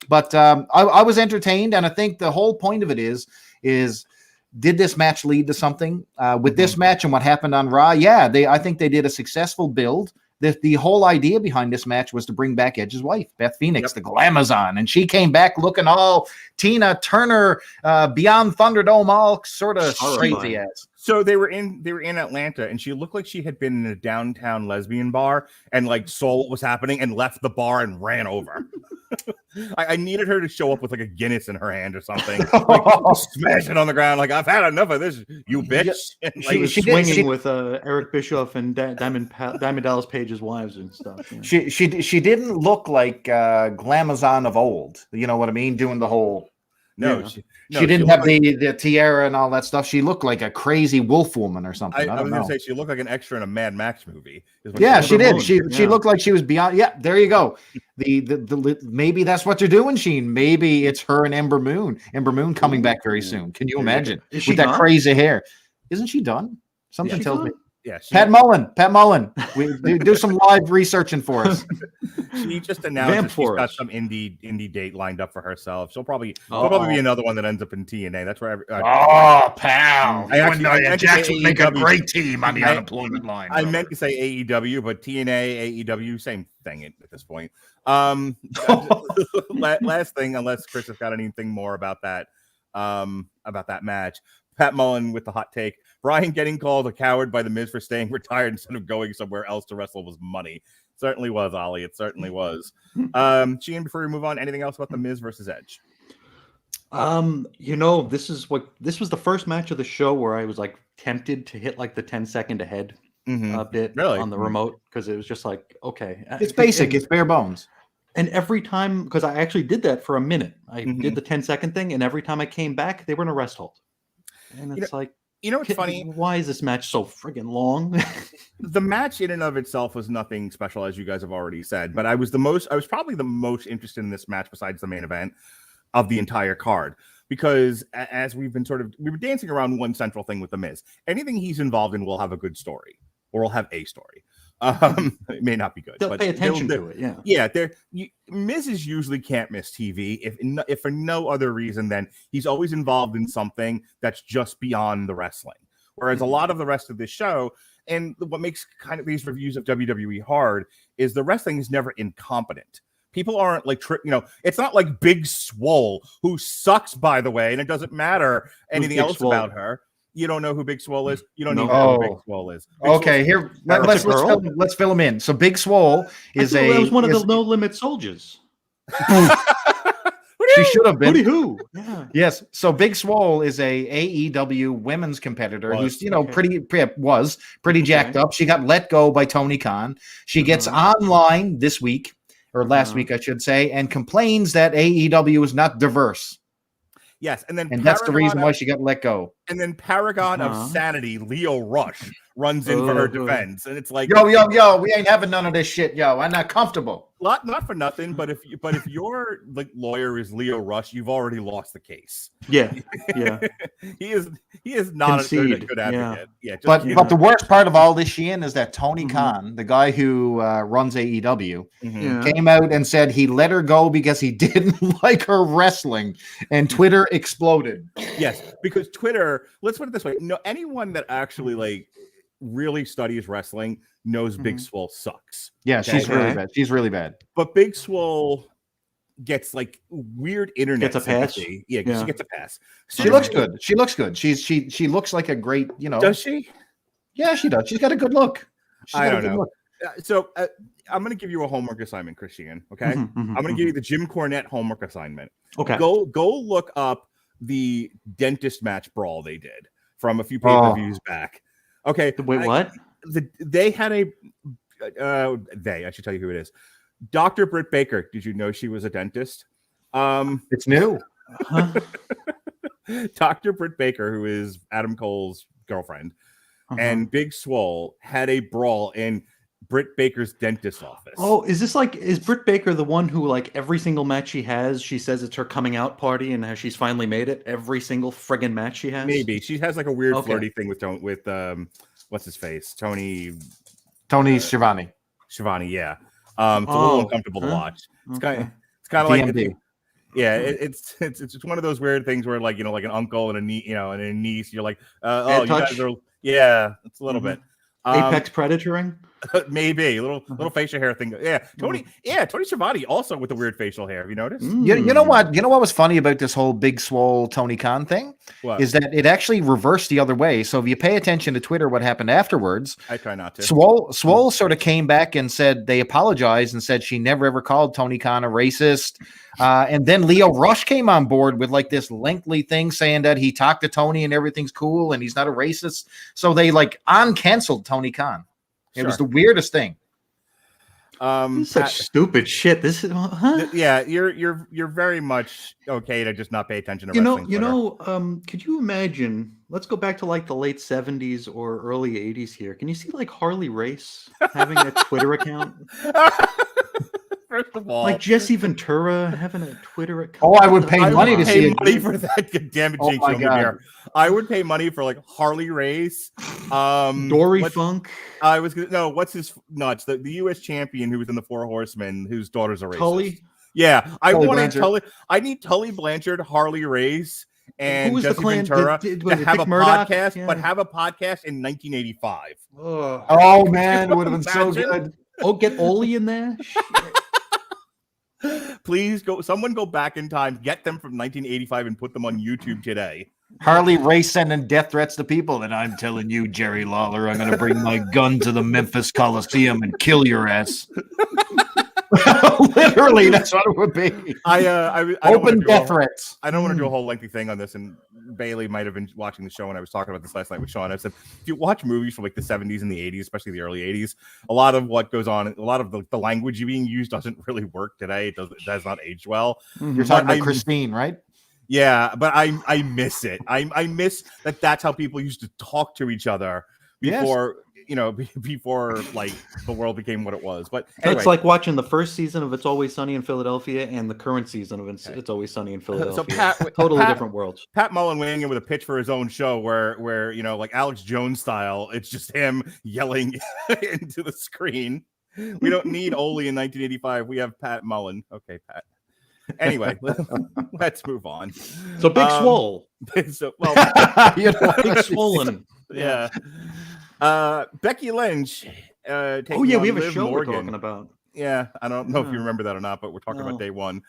But I was entertained, and I think the whole point of it is did this match lead to something? With this match and what happened on Raw, yeah, I think they did a successful build. The whole idea behind this match was to bring back Edge's wife, Beth Phoenix, the Glamazon, and she came back looking all Tina Turner, Beyond Thunderdome, all sort of crazy ass. So they were in Atlanta, and she looked like she had been in a downtown lesbian bar and like saw what was happening and left the bar and ran over. I needed her to show up with like a Guinness in her hand or something, like smash it on the ground. Like, I've had enough of this, you bitch. And, like, She was swinging with Eric Bischoff and Diamond Dallas Page's wives and stuff. Yeah. She didn't look like Glamazon of old. You know what I mean? Doing the whole. No, she didn't have the tiara and all that stuff. She looked like a crazy wolf woman or something. I was going to say she looked like an extra in a Mad Max movie. Yeah, she did. She looked like she was beyond. Yeah, there you go. The maybe that's what they're doing, Sheen. Maybe it's her and Ember Moon. Ember Moon coming back very soon. Can you imagine with that crazy hair? Isn't she done? Something tells me. Yeah, Pat Mullen. We do some live researching for us. She just announced she's got some indie date lined up for herself. She'll probably be another one that ends up in TNA. That's where. Pal! Jax would make a great team on the unemployment line. I meant to say AEW, but TNA, AEW, same thing at this point. Last thing, unless Chris has got anything more about that match. Pat Mullen with the hot take. Brian getting called a coward by The Miz for staying retired instead of going somewhere else to wrestle was money. Certainly was, Ollie. It certainly was. Sheehan, before we move on, anything else about The Miz versus Edge? You know, this was the first match of the show where I was like tempted to hit like the 10-second ahead bit on the remote because it was just like, okay. It's basic. It's bare bones. And every time, because I actually did that for a minute. I did the 10-second thing, and every time I came back, they were in a rest hold. And it's it's funny. Why is this match so friggin' long? The match in and of itself was nothing special, as you guys have already said. But I was probably the most interested in this match besides the main event of the entire card. Because as we were dancing around one central thing with The Miz. Anything he's involved in will have a good story, or will have a story. It may not be good. They'll pay attention to it. Yeah. Miz's usually can't miss TV if for no other reason than he's always involved in something that's just beyond the wrestling. Whereas a lot of the rest of this show, and what makes kind of these reviews of WWE hard, is the wrestling is never incompetent. People aren't like, it's not like Big Swole, who sucks, by the way, and it doesn't matter anything else about her. You don't know who Big Swole is? You don't even know who Big Swole is. Here, let's fill him in. So Big Swole is one of the No Limit Soldiers. She should have been. Who? Yeah. Yes. So Big Swole is a AEW women's competitor who's pretty jacked up. She got let go by Tony Khan. She gets online this week, or last week, I should say, and complains that AEW is not diverse. Yes, and that's the reason why she got let go. And then Paragon of Sanity, Leo Rush, runs in for her defense, and it's like, yo, we ain't having none of this shit, yo. I'm not comfortable. Not for nothing, but if your like lawyer is Leo Rush, you've already lost the case. Yeah. he is not a good advocate. But the worst part of all this, Sheehan, is that Tony Khan, the guy who runs AEW, came out and said he let her go because he didn't like her wrestling, and Twitter exploded. Yes, because Twitter. Let's put it this way: anyone that actually like really studies wrestling knows Big Swole sucks. Yeah, she's really bad. She's really bad. But Big Swole gets like weird internet. Gets a pass. Sympathy. Yeah, she gets a pass. She looks good. She looks good. She looks like a great, Does she? Yeah, she does. She's got a good look. I don't know. So I'm going to give you a homework assignment, Christian. Okay, I'm going to give you the Jim Cornette homework assignment. Okay, go look up the dentist match brawl they did from a few pay-per-views back. Okay, wait, what? They had I should tell you who it is. Dr. Britt Baker. Did you know she was a dentist? It's new. Dr. Britt Baker, who is Adam Cole's girlfriend, and Big Swole had a brawl in Britt Baker's dentist's office. Oh, is Britt Baker the one who, like, every single match she has, she says it's her coming out party and how she's finally made it? Every single friggin' match she has? Maybe. She has like a weird flirty thing with what's his face? Tony Schiavone. Schiavone, yeah. It's a little uncomfortable to watch. It's kind of like it's one of those weird things where, like, like an uncle and a niece, you're like, you guys are, it's a little bit Apex Predatoring. Maybe a little facial hair thing. Tony Schiavone also with the weird facial hair. Have you noticed? You know what was funny about this whole Big Swole Tony Khan thing is that it actually reversed the other way. So if you pay attention to Twitter, what happened afterwards? I try not to. Swole sort of came back and said they apologized and said she never ever called Tony Khan a racist. And then Leo Rush came on board with like this lengthy thing saying that he talked to Tony and everything's cool and he's not a racist. So they like canceled Tony Khan. It was the weirdest thing. Such stupid shit. This is you're very much okay to just not pay attention to wrestling. Could you imagine? Let's go back to like the late 70s or early 80s here. Can you see like Harley Race having a Twitter account? First of all, like Jesse Ventura having a Twitter account. Oh, I would pay money to see money for that. God damn it, Jake. I would pay money for like Harley Race, Dory Funk. I was gonna what's his nuts? The U.S. champion who was in the Four Horsemen, whose daughter's a racist. Tully. Yeah, I wanted Tully. I need Tully Blanchard, Harley Race, and Jesse Ventura to have a podcast, but have a podcast in 1985. Oh man, it would have been so good. Oh, get Oli in there. Please someone go back in time, get them from 1985 and put them on YouTube today. Harley Race sending death threats to people, and I'm telling you, Jerry Lawler, I'm going to bring my gun to the Memphis Coliseum and kill your ass. Literally, that's what it would be. I open death threats. I don't want to do a whole lengthy thing on this, and Bailey might have been watching the show when I was talking about this last night with Sean. I said, if you watch movies from like the 70s and the 80s, especially the early 80s, a lot of what goes on, a lot of the language being used doesn't really work today. It does not age well. You're talking about Christine, right? Yeah, but I miss it. I miss that. That's how people used to talk to each other before. Before like the world became what it was. But anyway. It's like watching the first season of It's Always Sunny in Philadelphia and the current season of It's Always Sunny in Philadelphia. So totally different worlds. Pat Mullen weighing in with a pitch for his own show where like Alex Jones style, it's just him yelling into the screen. We don't need Ole in 1985. We have Pat Mullen. Okay, Pat. Anyway, let's move on. So Big Swole. Big Swollen. Yeah. Becky Lynch. Oh yeah, we have a Liv show Morgan. we're talking about. Yeah, I don't know if you remember that or not, but we're talking about day one.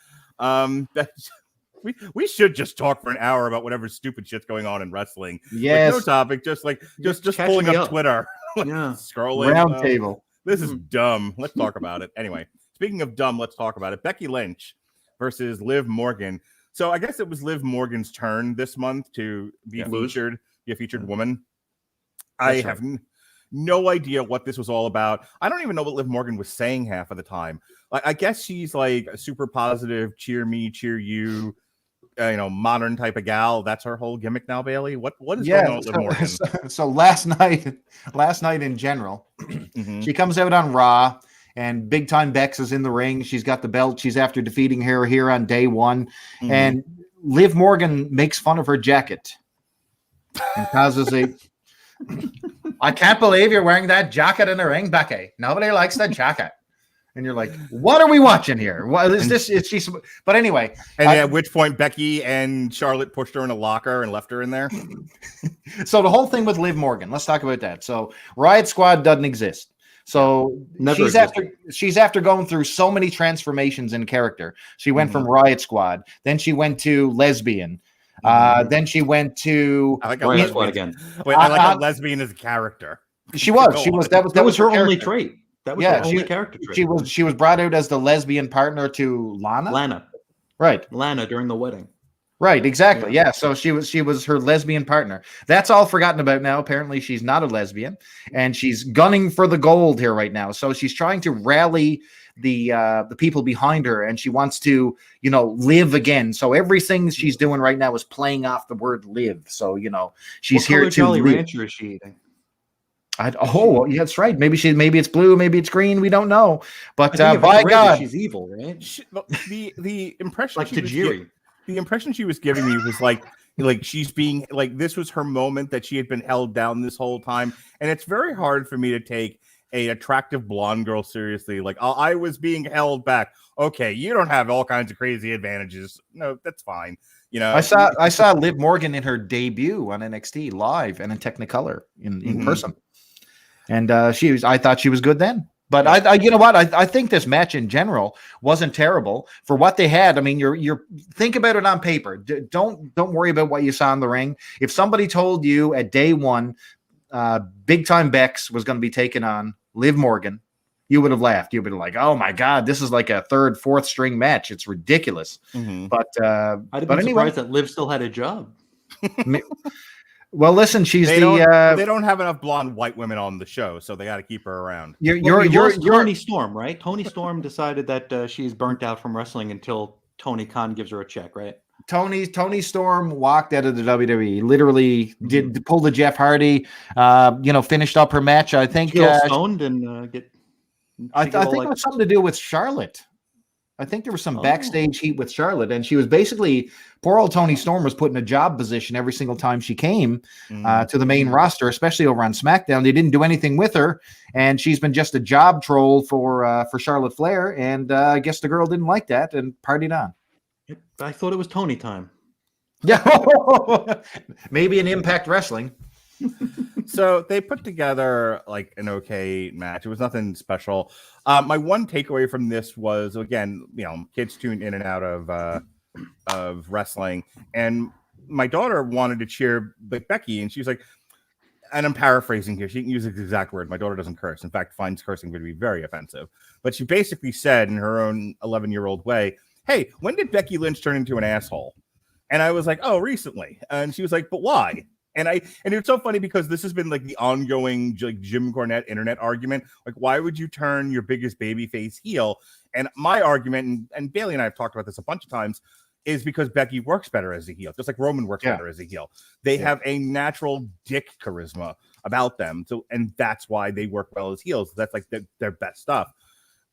We should just talk for an hour about whatever stupid shit's going on in wrestling. Yes. Like, no topic, just Catch pulling me up up. Twitter, Yeah. scrolling. Round table. This is dumb. Let's talk about it. Anyway, speaking of dumb, let's talk about it. Becky Lynch versus Liv Morgan. So I guess it was Liv Morgan's turn this month to be featured, be a featured woman. I have no idea what this was all about. I don't even know what Liv Morgan was saying half of the time. Like, I guess she's like a super positive, cheer me, cheer you, modern type of gal. That's her whole gimmick now, Bailey. What is going on with Liv Morgan? So last night in general, she comes out on Raw, and Big Time Bex is in the ring. She's got the belt. She's after defeating her here on day one, and Liv Morgan makes fun of her jacket and causes a. I can't believe you're wearing that jacket in the ring, Becky. Nobody likes that jacket. And you're like, what are we watching here? What is this? Is she? But anyway. And at which point Becky and Charlotte pushed her in a locker and left her in there. So the whole thing with Liv Morgan, let's talk about that. So Riot Squad doesn't exist. So she's after going through so many transformations in character. She went from Riot Squad, then she went to lesbian. Then she went to Riot Squad again. Wait, I like a lesbian as a character. She was. That was her character. only trait. That was her only character trait. She was brought out as the lesbian partner to Lana. Right. Lana during the wedding. Right, exactly. Yeah. So she was her lesbian partner. That's all forgotten about now. Apparently she's not a lesbian, and she's gunning for the gold here right now. So she's trying to rally the people behind her, and she wants to, live again. So everything she's doing right now is playing off the word live. So, she's what here color to Jolly live. Rancher is she eating? Yeah, that's right. Maybe it's blue, maybe it's green. We don't know. But by God, she's evil, right? The impression like Tajiri. The impression she was giving me was like she's being like, this was her moment, that she had been held down this whole time, and it's very hard for me to take a attractive blonde girl seriously. Like, I was being held back. Okay, you don't have all kinds of crazy advantages. No, that's fine. I saw Liv Morgan in her debut on NXT live and in Technicolor in person. And I thought she was good then. But I think this match in general wasn't terrible for what they had. I mean, you're think about it on paper. Don't worry about what you saw in the ring. If somebody told you at day one, Big Time Bex was going to be taking on Liv Morgan, you would have laughed. You'd be like, "Oh my God, this is like a third, fourth string match. It's ridiculous." But I'd have been surprised that Liv still had a job. Well, listen, they don't have enough blonde white women on the show, so they got to keep her around. You're Tony Storm, right? Tony Storm decided that she's burnt out from wrestling until Tony Khan gives her a check, right? Tony Storm walked out of the WWE. Literally did pull the Jeff Hardy. Finished up her match. I think stoned and get. I think it was something to do with Charlotte. I think there was some backstage heat with Charlotte, and she was basically, poor old Tony Storm was put in a job position every single time she came to the main roster, especially over on SmackDown. They didn't do anything with her, and she's been just a job troll for Charlotte Flair, and I guess the girl didn't like that and partied on. I thought it was Tony time. Yeah, maybe in Impact Wrestling. So they put together like an okay match. It was nothing special. My one takeaway from this was, again, kids tune in and out of wrestling, and my daughter wanted to cheer Becky, and she was like, and I'm paraphrasing here, she didn't use the exact word. My daughter doesn't curse. In fact, finds cursing to be very offensive. But she basically said in her own 11-year-old way, "Hey, when did Becky Lynch turn into an asshole?" And I was like, "Oh, recently." And she was like, "But why?" And it's so funny because this has been like the ongoing like Jim Cornette internet argument. Like, why would you turn your biggest babyface heel? And my argument, and Bailey and I have talked about this a bunch of times, is because Becky works better as a heel, just like Roman works better as a heel. They have a natural dick charisma about them. So, and that's why they work well as heels. That's like their best stuff.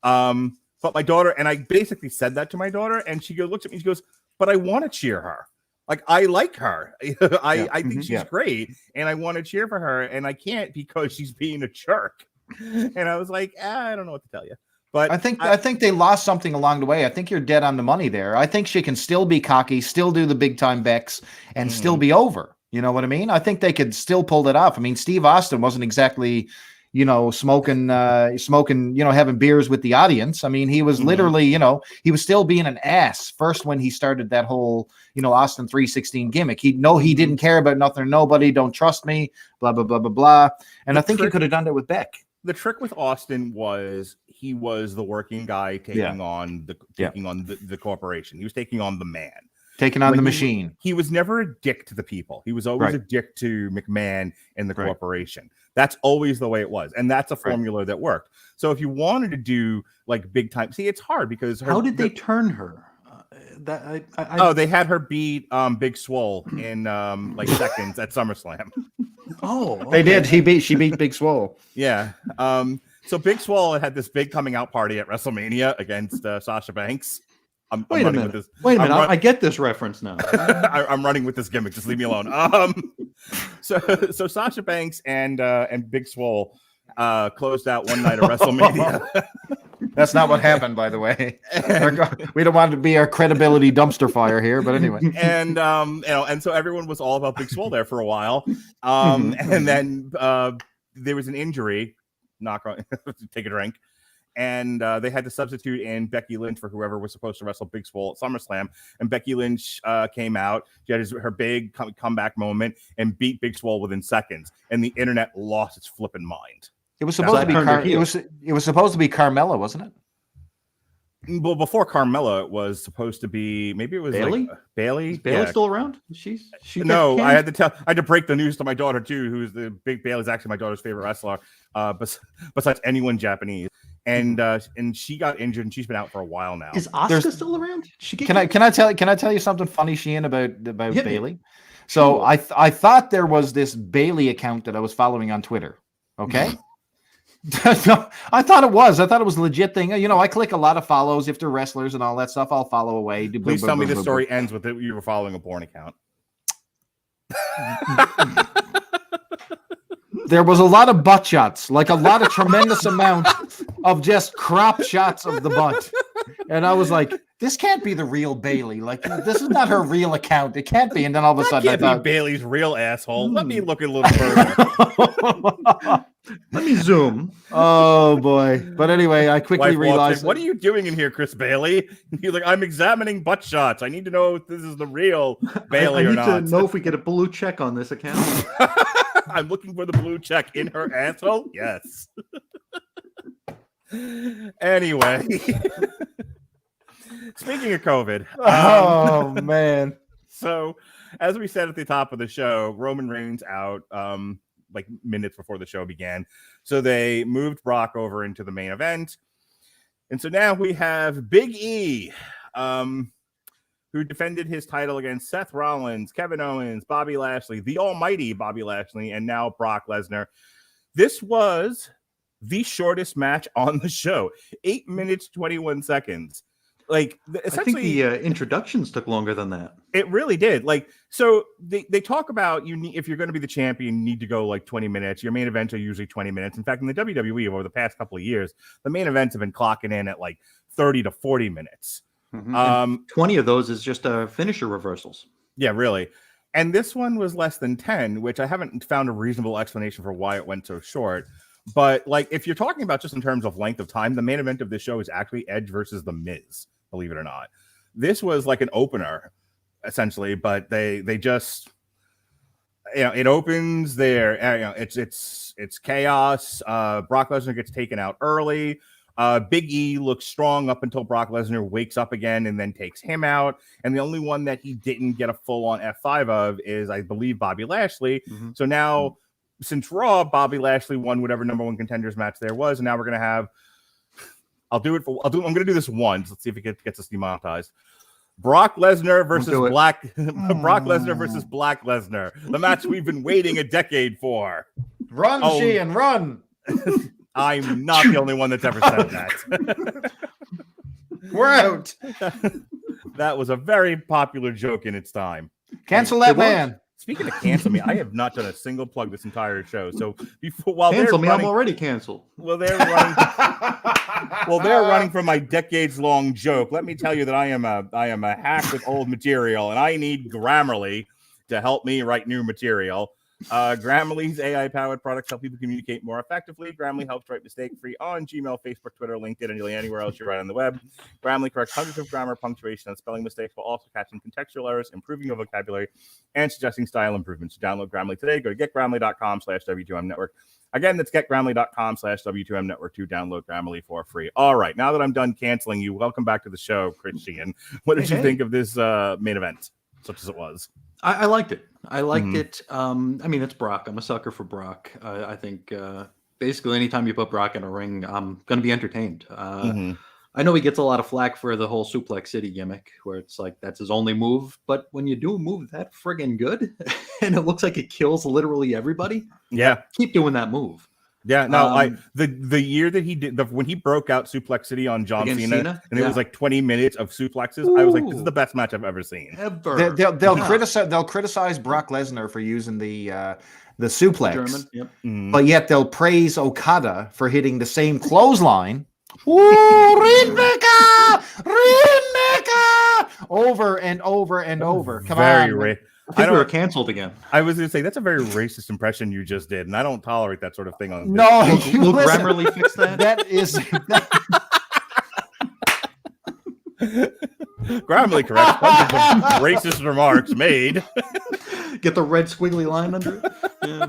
But my daughter, and I basically said that to my daughter, and she looks at me, she goes, "But I want to cheer her. Like, I like her. I think she's great, and I want to cheer for her, and I can't because she's being a jerk." And I was like, I don't know what to tell you. But I think they lost something along the way. I think you're dead on the money there. I think she can still be cocky, still do the Big Time Bex, and still be over. You know what I mean? I think they could still pull it off. I mean, Steve Austin wasn't exactly, smoking, having beers with the audience. I mean, he was literally, he was still being an ass first when he started that whole, Austin 316 gimmick. He didn't care about nothing or nobody. Don't trust me, blah, blah, blah, blah, blah. And I think he could have done that with Beck. The trick with Austin was he was the working guy taking on the corporation. He was taking on the man. Taking on the machine. He was never a dick to the people. He was always a dick to McMahon and the corporation. That's always the way it was. And that's a formula that worked. So if you wanted to do like big time, see, it's hard because how did they turn her? They had her beat Big Swole in like seconds at SummerSlam. Oh, okay. They did. She beat Big Swole. Yeah. So Big Swole had this big coming out party at WrestleMania against Sasha Banks. Wait a minute. I get this reference now. I'm running with this gimmick. Just leave me alone. So Sasha Banks and Big Swole closed out one night of WrestleMania. That's not what happened, by the way. We don't want to be our credibility dumpster fire here, but anyway. And and so everyone was all about Big Swole there for a while. And then there was an injury. Knock on, take a drink. And they had to substitute in Becky Lynch for whoever was supposed to wrestle Big Swole at SummerSlam. And Becky Lynch came out. She had her big comeback moment and beat Big Swole within seconds. And the internet lost its flipping mind. It was supposed to be it was supposed to be Carmella, wasn't it? Well, before Carmella, it was supposed to be Bailey. Like, Bailey. Is Bailey still around? She no, I had to break the news to my daughter too, who's the big Bailey's actually my daughter's favorite wrestler, besides anyone Japanese. And she got injured and she's been out for a while now. Is Asuka still around? Can I tell you something funny, Sheehan, about Bailey? So I thought there was this Bailey account that I was following on Twitter. Okay. No, I thought it was a legit thing. I click a lot of follows if they're wrestlers and all that stuff. I'll follow away. Please tell me the story ends with you were following a porn account. There was a lot of butt shots, like a lot of tremendous amount of just crop shots of the butt. And I was like, this can't be the real Bailey. Like, this is not her real account. It can't be. And then all of a sudden I thought Bailey's real asshole. Let me look a little further. Let me zoom. Oh boy. But anyway, I quickly realized. What are you doing in here, Chris Bailey? He's like, I'm examining butt shots. I need to know if this is the real Bailey or not. I need to know if we get a blue check on this account. I'm looking for the blue check in her asshole. Yes. Anyway. Speaking of COVID. Oh man. So as we said at the top of the show, Roman Reigns out like minutes before the show began. So they moved Brock over into the main event. And so now we have Big E, who defended his title against Seth Rollins, Kevin Owens, Bobby Lashley, the almighty Bobby Lashley, and now Brock Lesnar. This was the shortest match on the show. 8 minutes, 21 seconds. Like, essentially, I think the introductions took longer than that. It really did. Like, so they talk about if you're going to be the champion, you need to go like 20 minutes. Your main events are usually 20 minutes. In fact, in the WWE over the past couple of years, the main events have been clocking in at like 30 to 40 minutes. 20 of those is just finisher reversals. Yeah, really. And this one was less than 10, which I haven't found a reasonable explanation for why it went so short. But like, if you're talking about just in terms of length of time, the main event of this show is actually Edge versus The Miz, believe it or not. This was like an opener, essentially, but they just, it opens there. It's chaos. Brock Lesnar gets taken out early. Big E looks strong up until Brock Lesnar wakes up again and then takes him out. And the only one that he didn't get a full-on F5 of is, I believe, Bobby Lashley. So now, since Raw, Bobby Lashley won whatever number one contenders match there was, and now we're gonna have. I'm gonna do this once. Let's see if it gets us demonetized. Brock Lesnar versus Brock Lesnar versus Black Lesnar, the match we've been waiting a decade for. Run, Sheehan, run. I'm not the only one that's ever said that. We're out. That was a very popular joke in its time. Cancel that man. Speaking of cancel me, I have not done a single plug this entire show. So cancel me, I'm already canceled. Well, they're running from my decades-long joke. Let me tell you that I am a hack with old material, and I need Grammarly to help me write new material. Grammarly's AI-powered products help people communicate more effectively. Grammarly helps write mistake-free on Gmail, Facebook, Twitter, LinkedIn, and nearly anywhere else you write on the web. Grammarly corrects hundreds of grammar, punctuation, and spelling mistakes while also catching contextual errors, improving your vocabulary, and suggesting style improvements. To download Grammarly today, go to getgrammarly.com/W2M Network. Again, that's getgrammarly.com/W2M Network to download Grammarly for free. All right, now that I'm done canceling you, welcome back to the show, Chris Sheehan. What did you think of this main event, such as it was? I liked it. I liked it. I mean, it's Brock. I'm a sucker for Brock. I think basically anytime you put Brock in a ring, I'm going to be entertained. I know he gets a lot of flack for the whole Suplex City gimmick, where it's like that's his only move. But when you do a move that friggin' good, and it looks like it kills literally everybody, keep doing that move. Yeah, no, the year that he did when he broke out Suplex City on John Cena, and it was like 20 minutes of suplexes. I was like, this is the best match I've ever seen. Ever. They'll criticize Brock Lesnar for using the suplex, but yet they'll praise Okada for hitting the same clothesline. Rainmaker! Over and over and over. Come on. I think we were canceled again. I was going to say, that's a very racist impression you just did, and I don't tolerate that sort of thing on No, will Grammarly fix that? That is... Grammarly correct. Racist remarks made. Get the red squiggly line under it. Yeah.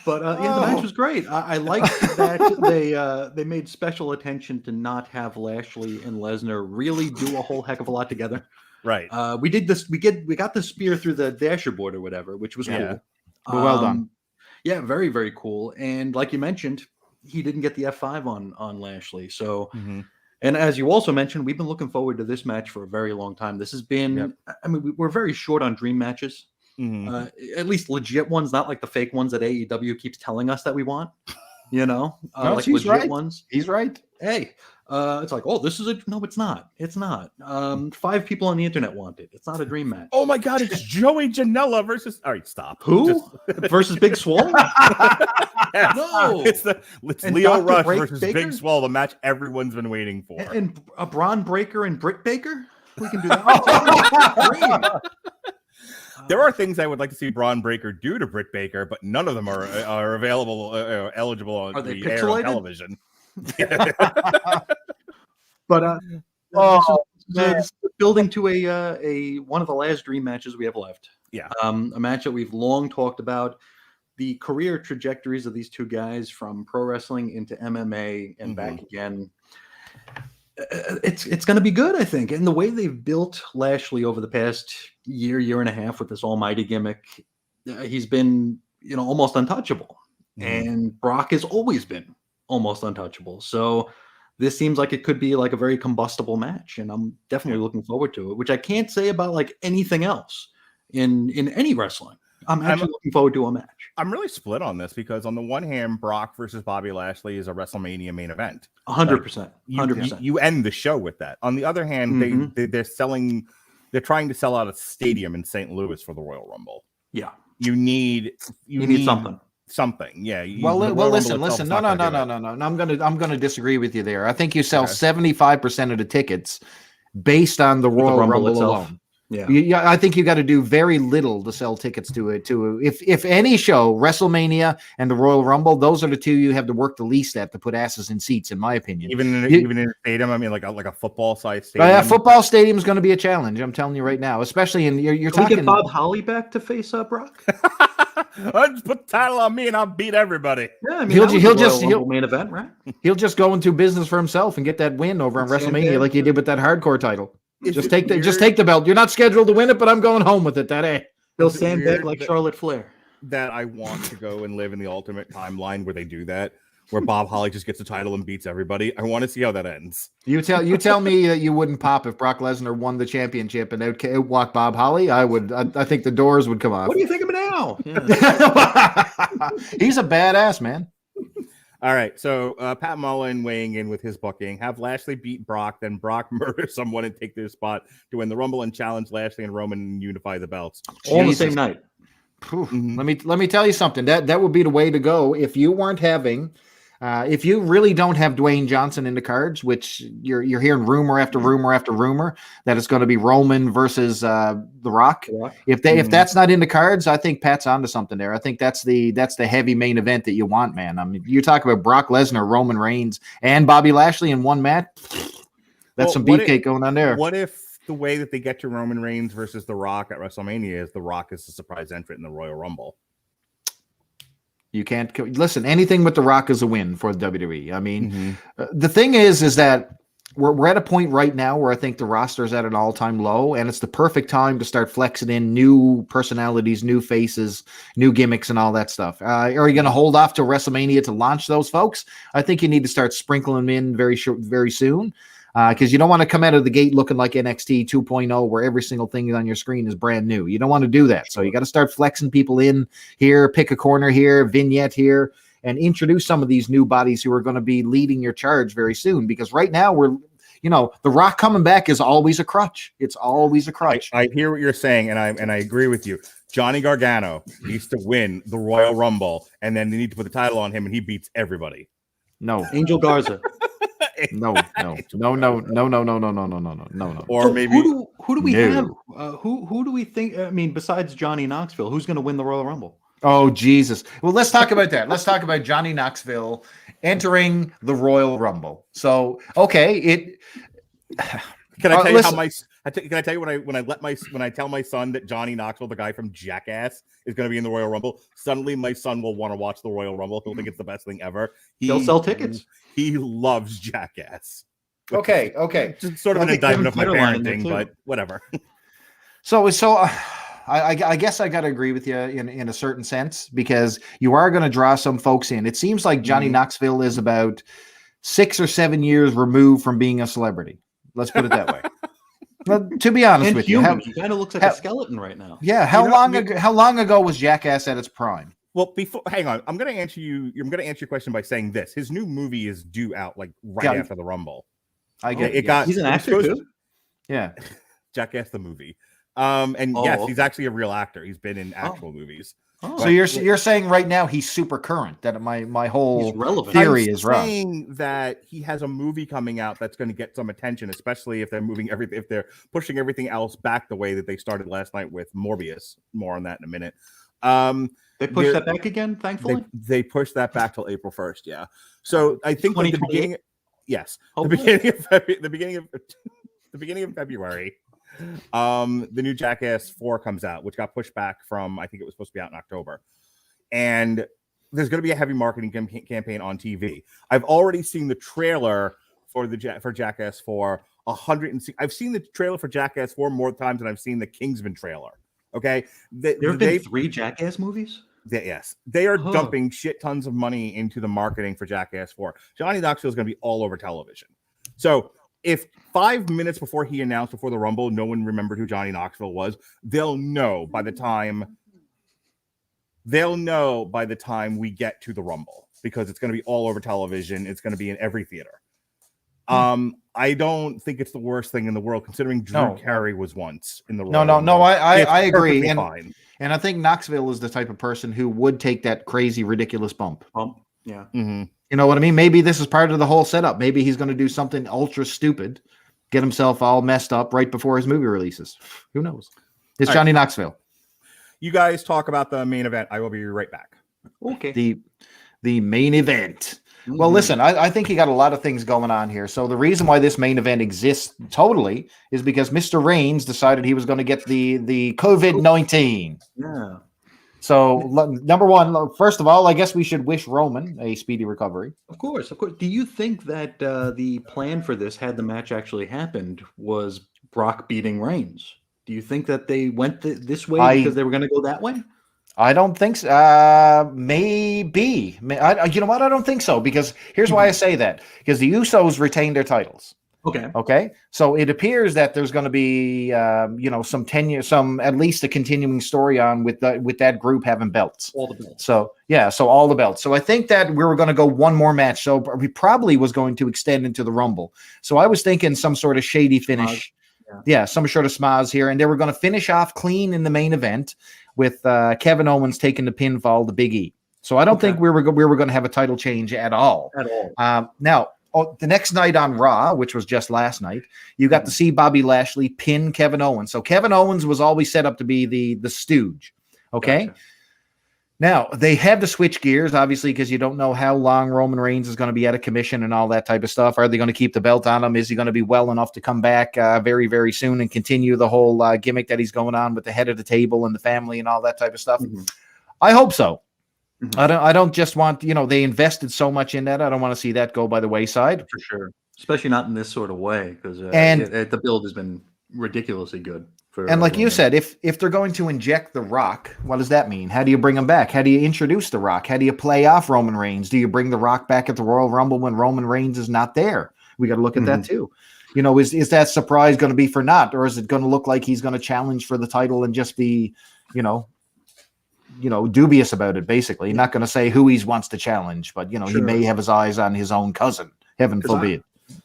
But the match was great. I liked that they made special attention to not have Lashley and Lesnar really do a whole heck of a lot together. Right. We did this. We got the spear through the dasher board or whatever, which was cool. Well done. Yeah, very, very cool. And like you mentioned, he didn't get the F5 on Lashley. So, and as you also mentioned, we've been looking forward to this match for a very long time. This has been, I mean, we're very short on dream matches. At least legit ones, not like the fake ones that AEW keeps telling us that we want. You know, no, like he's legit right. ones. He's right. Hey, it's like, oh, this is a no. It's not. It's not. 5 people on the internet want it. It's not a dream match. Oh my God! It's Joey Janela versus. All right, stop. Who versus Big Swole? Yes. No, it's Leo Dr. Rush Break versus Baker? Big Swole, the match everyone's been waiting for. And a Braun Breaker and Britt Baker. We can do that. There are things I would like to see Braun Breaker do to Britt Baker, but none of them are available, eligible on the air on television. But this is building to a one of the last dream matches we have left. Yeah, a match that we've long talked about. The career trajectories of these two guys from pro wrestling into MMA and back again. It's going to be good, I think. And the way they've built Lashley over the past year and a half with this almighty gimmick, he's been, almost untouchable. And Brock has always been almost untouchable. So this seems like it could be like a very combustible match. And I'm definitely looking forward to it, which I can't say about like anything else in any wrestling. I'm actually looking forward to a match. I'm really split on this because on the one hand, Brock versus Bobby Lashley is a WrestleMania main event. 100%. 100%. You end the show with that. On the other hand, they're trying to sell out a stadium in St. Louis for the Royal Rumble. Yeah. You need something. Something. Yeah. Listen. No. I'm gonna disagree with you there. I think you sell 75% of the tickets based on the Royal Rumble alone. Yeah, I think you got to do very little to sell tickets to it. If any show, WrestleMania and the Royal Rumble, those are the two you have to work the least at to put asses in seats, in my opinion. Even in a stadium, I mean, like a football size stadium. Yeah, football stadium is going to be a challenge. I'm telling you right now, especially in you're Can talking. We get Bob Holly back to face up Brock. Just put the title on me and I'll beat everybody. Yeah, I mean, he'll main event, right? He'll just go into business for himself and get that win over on WrestleMania like he did with that hardcore title. Just take the belt. You're not scheduled to win it, but I'm going home with it that day. He'll sandbag like Charlotte Flair. That I want to go and live in the ultimate timeline where they do that, where Bob Holly just gets the title and beats everybody. I want to see how that ends. You tell me that you wouldn't pop if Brock Lesnar won the championship and outwalk Bob Holly. I would. I think the doors would come off. What do you think of it now? Yeah. He's a badass, man. All right, so Pat Mullen weighing in with his booking. Have Lashley beat Brock, then Brock murder someone and take their spot to win the Rumble and challenge Lashley and Roman and unify the belts. All the same night. Let me tell you something. That would be the way to go if you weren't having If you really don't have Dwayne Johnson in the cards, which you're hearing rumor after rumor after rumor that it's going to be Roman versus The Rock. If that's not in the cards, I think Pat's onto something there. I think that's the heavy main event that you want, man. I mean, you talk about Brock Lesnar, Roman Reigns, and Bobby Lashley in one match. That's some beefcake going on there. What if the way that they get to Roman Reigns versus The Rock at WrestleMania is The Rock is the surprise entrant in the Royal Rumble? You can't listen. Anything with The Rock is a win for the WWE. I mean, the thing is that we're at a point right now where I think the roster is at an all-time low, and it's the perfect time to start flexing in new personalities, new faces, new gimmicks, and all that stuff. Are you going to hold off to WrestleMania to launch those folks? I think you need to start sprinkling them in very soon. Because you don't want to come out of the gate looking like NXT 2.0 where every single thing on your screen is brand new. You don't want to do that. So you got to start flexing people in here, pick a corner here, vignette here, and introduce some of these new bodies who are going to be leading your charge very soon. Because right now The Rock coming back is always a crutch. It's always a crutch. I hear what you're saying, and I agree with you. Johnny Gargano needs to win the Royal Rumble, and then they need to put the title on him, and he beats everybody. No. Angel Garza. No. Or So maybe who do we have? Who do we think? I mean, besides Johnny Knoxville, who's going to win the Royal Rumble? Oh, Jesus. Well, let's talk about that. Let's talk about Johnny Knoxville entering the Royal Rumble. So, okay, Can I tell you listen. Can I tell you when I tell my son that Johnny Knoxville, the guy from Jackass, is going to be in the Royal Rumble? Suddenly, my son will want to watch the Royal Rumble. He'll think it's the best thing ever. He'll sell tickets. He loves Jackass. Okay. Just sort of an indictment of my parenting, but whatever. So I guess I got to agree with you in a certain sense, because you are going to draw some folks in. It seems like Johnny Knoxville is about 6 or 7 years removed from being a celebrity. Let's put it that way. But to be honest with you, he kind of looks like a skeleton right now. Yeah. How long ago was Jackass at its prime? Well, hang on. I'm going to answer your question by saying this. His new movie is due out after the Rumble. I get it. He's an actor too. Yeah. Jackass the movie. Yes, he's actually a real actor. He's been in actual movies. So you're saying right now he's super current, that my whole theory is wrong. I'm saying that he has a movie coming out that's going to get some attention, especially if they're pushing everything else back the way that they started last night with Morbius. More on that in a minute. They pushed that back again, thankfully. They pushed that back till April 1st. Yeah. So I think the beginning. Yes, the beginning of February. The new Jackass 4 comes out, which got pushed back from, I think it was supposed to be out in October. And there's going to be a heavy marketing campaign on TV. I've already seen the trailer for Jackass 4 I've seen the trailer for Jackass 4 more times than I've seen the Kingsman trailer. Okay. There have been 3 Jackass movies? Yes. They are dumping shit tons of money into the marketing for Jackass 4. Johnny Knoxville is going to be all over television. So if 5 minutes before he announced before the Rumble, no one remembered who Johnny Knoxville was, they'll know by the time we get to the Rumble, because it's going to be all over television. It's going to be in every theater. I don't think it's the worst thing in the world, considering Drew Carey was once in the Royal Rumble. No, I agree. And I think Knoxville is the type of person who would take that crazy, ridiculous bump. Yeah. Mm-hmm. You know what I mean? Maybe this is part of the whole setup. Maybe he's going to do something ultra stupid, get himself all messed up right before his movie releases. Who knows? It's Johnny Knoxville. You guys talk about the main event. I will be right back. Okay. The main event. Well, listen, I think you got a lot of things going on here. So the reason why this main event exists totally is because Mr. Reigns decided he was going to get the COVID-19. Yeah. So number one, first of all, I guess we should wish Roman a speedy recovery. Of course. Do you think that the plan for this, had the match actually happened, was Brock beating Reigns? Do you think that they went this way because they were going to go that way? I don't think so. Maybe. You know what? I don't think so, because here's why I say that. Because the Usos retained their titles. Okay. So it appears that there's going to be, some tenure, at least a continuing story on with that group having belts. All the belts. So all the belts. So I think that we were going to go one more match. So we probably was going to extend into the Rumble. So I was thinking some sort of shady finish. Yeah, some sort of schmaz here. And they were going to finish off clean in the main event with Kevin Owens taking the pinfall to Big E. So I don't think we were going to have a title change at all. Now, the next night on Raw, which was just last night, you got to see Bobby Lashley pin Kevin Owens. So Kevin Owens was always set up to be the stooge. Okay. Gotcha. Now, they had to switch gears, obviously, because you don't know how long Roman Reigns is going to be out of commission and all that type of stuff. Are they going to keep the belt on him? Is he going to be well enough to come back very, very soon and continue the whole gimmick that he's going on with the head of the table and the family and all that type of stuff? Mm-hmm. I hope so. Mm-hmm. I don't just want, they invested so much in that. I don't want to see that go by the wayside. For sure. Especially not in this sort of way, because the build has been ridiculously good. And like you said, if they're going to inject The Rock, what does that mean? How do you bring him back? How do you introduce The Rock? How do you play off Roman Reigns? Do you bring The Rock back at the Royal Rumble when Roman Reigns is not there? We got to look at that too. Is that surprise going to be for naught, or is it going to look like he's going to challenge for the title and just be, dubious about it? Basically, not going to say who he wants to challenge, but sure. He may have his eyes on his own cousin. Heaven forbid.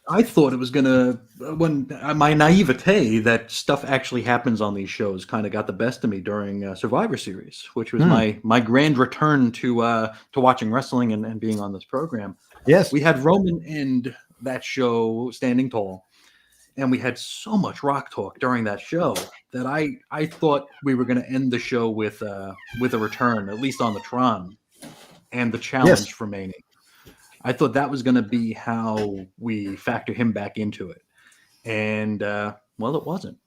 I thought it was going to, when my naivete that stuff actually happens on these shows kind of got the best of me during Survivor Series, which was my grand return to watching wrestling and being on this program. Yes. We had Roman end that show standing tall, and we had so much Rock talk during that show that I thought we were going to end the show with a return, at least on the Tron, and the challenge for Mania. I thought that was going to be how we factor him back into it. And, it wasn't.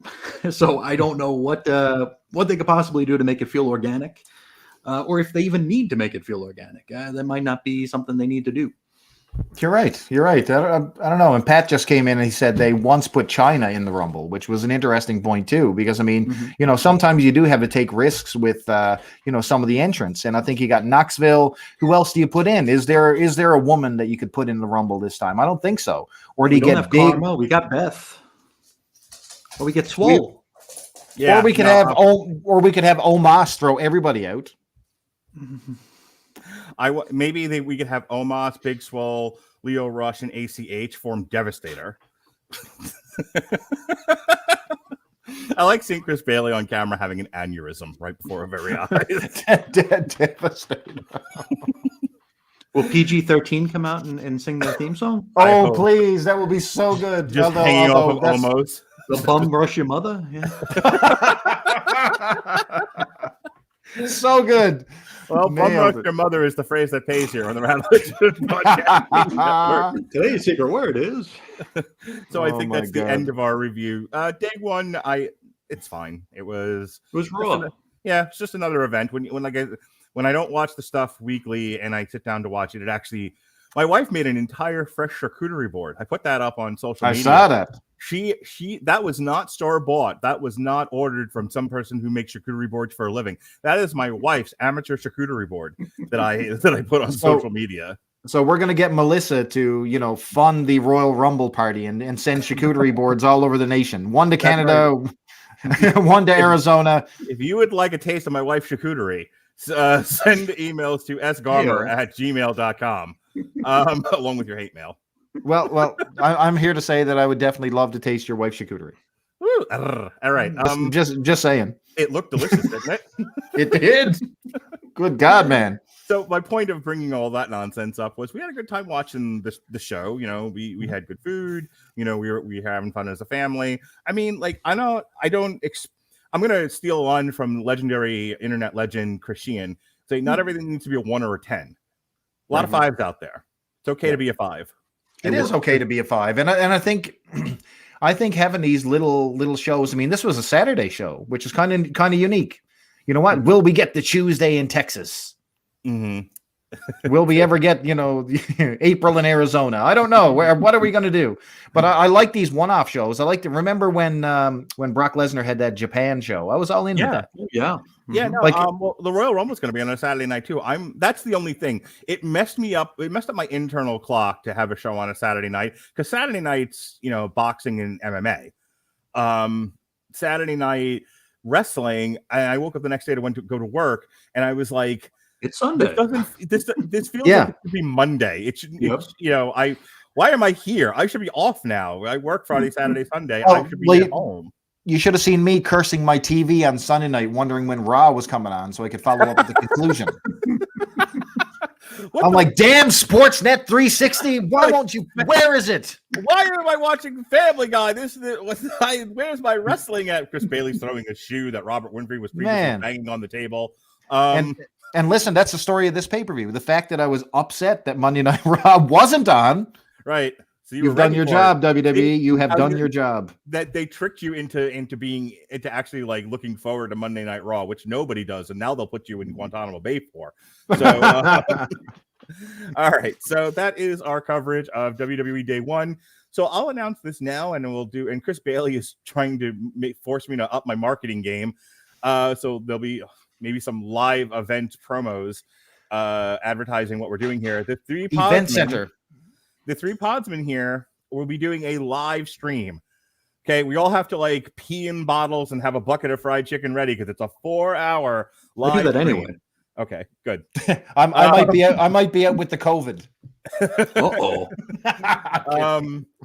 So I don't know what they could possibly do to make it feel organic, or if they even need to make it feel organic. That might not be something they need to do. You're right. I don't know. And Pat just came in and he said they once put China in the Rumble, which was an interesting point too, because sometimes you do have to take risks with, some of the entrants. And I think you got Knoxville. Who else do you put in? Is there a woman that you could put in the Rumble this time? I don't think so. Or do you get big? Karma. We got Beth. Or we get Swole. Or we could have Omos throw everybody out. We could have Omos, Big Swole, Leo Rush, and ACH form Devastator. I like seeing Chris Bailey on camera having an aneurysm right before our very eyes. Devastator. Will PG-13 come out and sing their theme song? Oh, please. That would be so good. Just hanging off of Omos. The bum rush your mother? Yeah. So good. Well, bum rush your mother is the phrase that pays here on the Radulich podcast. Today's secret word is. So I think that's the end of our review. Day one, it's fine. It was raw. It's just another event. When I don't watch the stuff weekly and I sit down to watch it, my wife made an entire fresh charcuterie board. I put that up on social media. I saw that. That was not store bought. That was not ordered from some person who makes charcuterie boards for a living. That is my wife's amateur charcuterie board that I put on social media. So we're going to get Melissa to, fund the Royal Rumble party and send charcuterie boards all over the nation. One to Canada, one to Arizona. If you would like a taste of my wife's charcuterie, send emails to sgarmer@gmail.com. Along with your hate mail. Well, I'm here to say that I would definitely love to taste your wife's charcuterie. All right. Just saying. It looked delicious, didn't it? It did. Good God, man. So my point of bringing all that nonsense up was we had a good time watching the show. We had good food. We were having fun as a family. I mean, I'm going to steal one from legendary internet legend Chris Sheehan. Say not everything needs to be a 1 or a 10. A lot of 5s out there. It's okay to be a 5. It is okay to be a 5, and I think having these little shows. I mean, this was a Saturday show, which is kind of unique. You know what? Will we get the Tuesday in Texas? Mm-hmm. Will we ever get April in Arizona? I don't know. What are we going to do? But I like these one-off shows. I like to remember when Brock Lesnar had that Japan show. I was all into that. Yeah. Yeah, no, the Royal Rumble is going to be on a Saturday night too. That's the only thing. It messed me up. It messed up my internal clock to have a show on a Saturday night because Saturday nights, boxing and MMA. Saturday night wrestling. I woke up the next day to go to work, and I was like, "It's Sunday." This feels like it should be Monday. It should. Why am I here? I should be off now. I work Friday, Saturday, Sunday. I should be at home. You should have seen me cursing my TV on Sunday night, wondering when Raw was coming on, so I could follow up with the conclusion. I'm like, damn, Sportsnet 360. Why won't you? Where is it? Why am I watching Family Guy? Where's my wrestling at? Chris Bailey's throwing a shoe that Robert Winfrey was previously banging on the table. And listen, that's the story of this pay-per-view. The fact that I was upset that Monday Night Raw wasn't on. Right. So you've done your job, WWE. You have done your job. That they tricked you into actually like looking forward to Monday Night Raw, which nobody does, and now they'll put you in Guantanamo Bay for. So, all right. So that is our coverage of WWE Day 1. So I'll announce this now, and we'll do. And Chris Bailey is trying to force me to up my marketing game. So there'll be maybe some live event promos, advertising what we're doing here. The three event center. The three Podsmen here will be doing a live stream. Okay, we all have to like pee in bottles and have a bucket of fried chicken ready because it's a 4-hour live. I do that stream. anyway. Okay, good. I might be out with the COVID.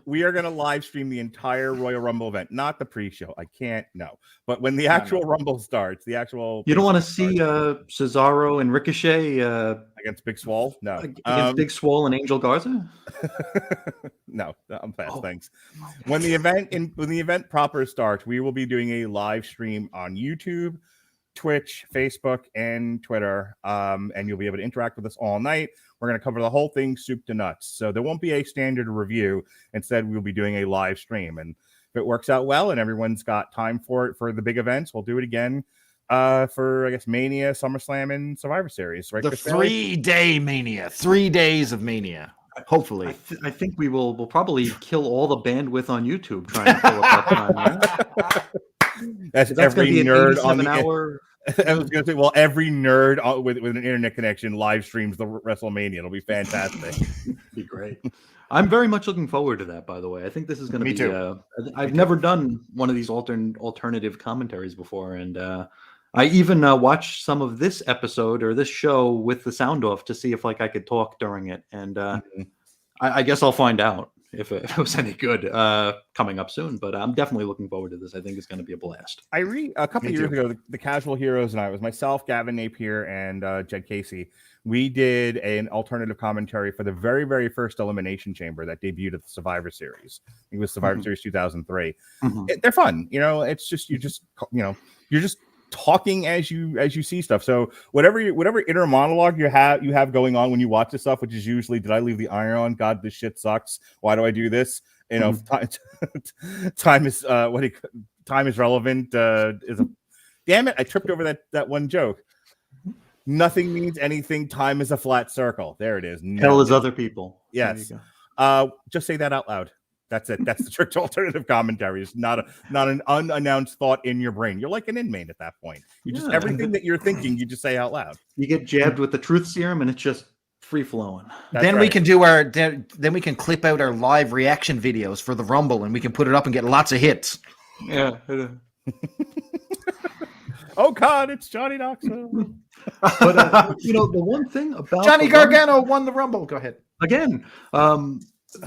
We are going to live stream the entire Royal Rumble event, not the pre-show. I can't, no. But when the actual Rumble starts, the actual... You don't want to see Cesaro and Ricochet against Big Swole? No. Against Big Swole and Angel Garza? No, I'm fast, thanks. When the event proper starts, we will be doing a live stream on YouTube, Twitch, Facebook, and Twitter, and you'll be able to interact with us all night. We're going to cover the whole thing soup to nuts. So there won't be a standard review. Instead, we'll be doing a live stream. And if it works out well and everyone's got time for it for the big events, we'll do it again for, I guess, Mania, SummerSlam, and Survivor Series. Right? The 3-day Mania. 3 days of Mania. Hopefully. I think we'll probably kill all the bandwidth on YouTube trying to fill up that time. Right? That's every nerd on the hour. I was going to say, well, every nerd with an internet connection live streams the WrestleMania. It'll be fantastic. Be great. I'm very much looking forward to that, by the way. I think this is going to be... too. I've never done one of these alternative commentaries before, and I even watched some of this episode or this show with the sound off to see if like I could talk during it, and I guess I'll find out if it was any good coming up soon, but I'm definitely looking forward to this. I think it's going to be a blast. A couple of years ago, the Casual Heroes and I, it was myself, Gavin Napier, and Jed Casey. We did an alternative commentary for the very, very first Elimination Chamber that debuted at the Survivor Series. It was Survivor Series 2003. They're fun. It's just, you're just talking as you see stuff. So whatever inner monologue you have going on when you watch this stuff, which is usually, did I leave the iron on? God, this shit sucks. Why do I do this? Time is time is relevant. Damn it! I tripped over that one joke. Nothing means anything. Time is a flat circle. There it is. Hell is other people. Yes. Just say that out loud. That's it. That's the church alternative commentary. It's not an unannounced thought in your brain. You're like an inmate at that point. You just everything that you're thinking, you just say out loud. You get jabbed with the truth serum, and it's just free flowing. Then we can do then we can clip out our live reaction videos for the Rumble, and we can put it up and get lots of hits. Yeah. Oh God, it's Johnny Knoxville. But the one thing about Johnny Gargano won the Rumble. Go ahead again.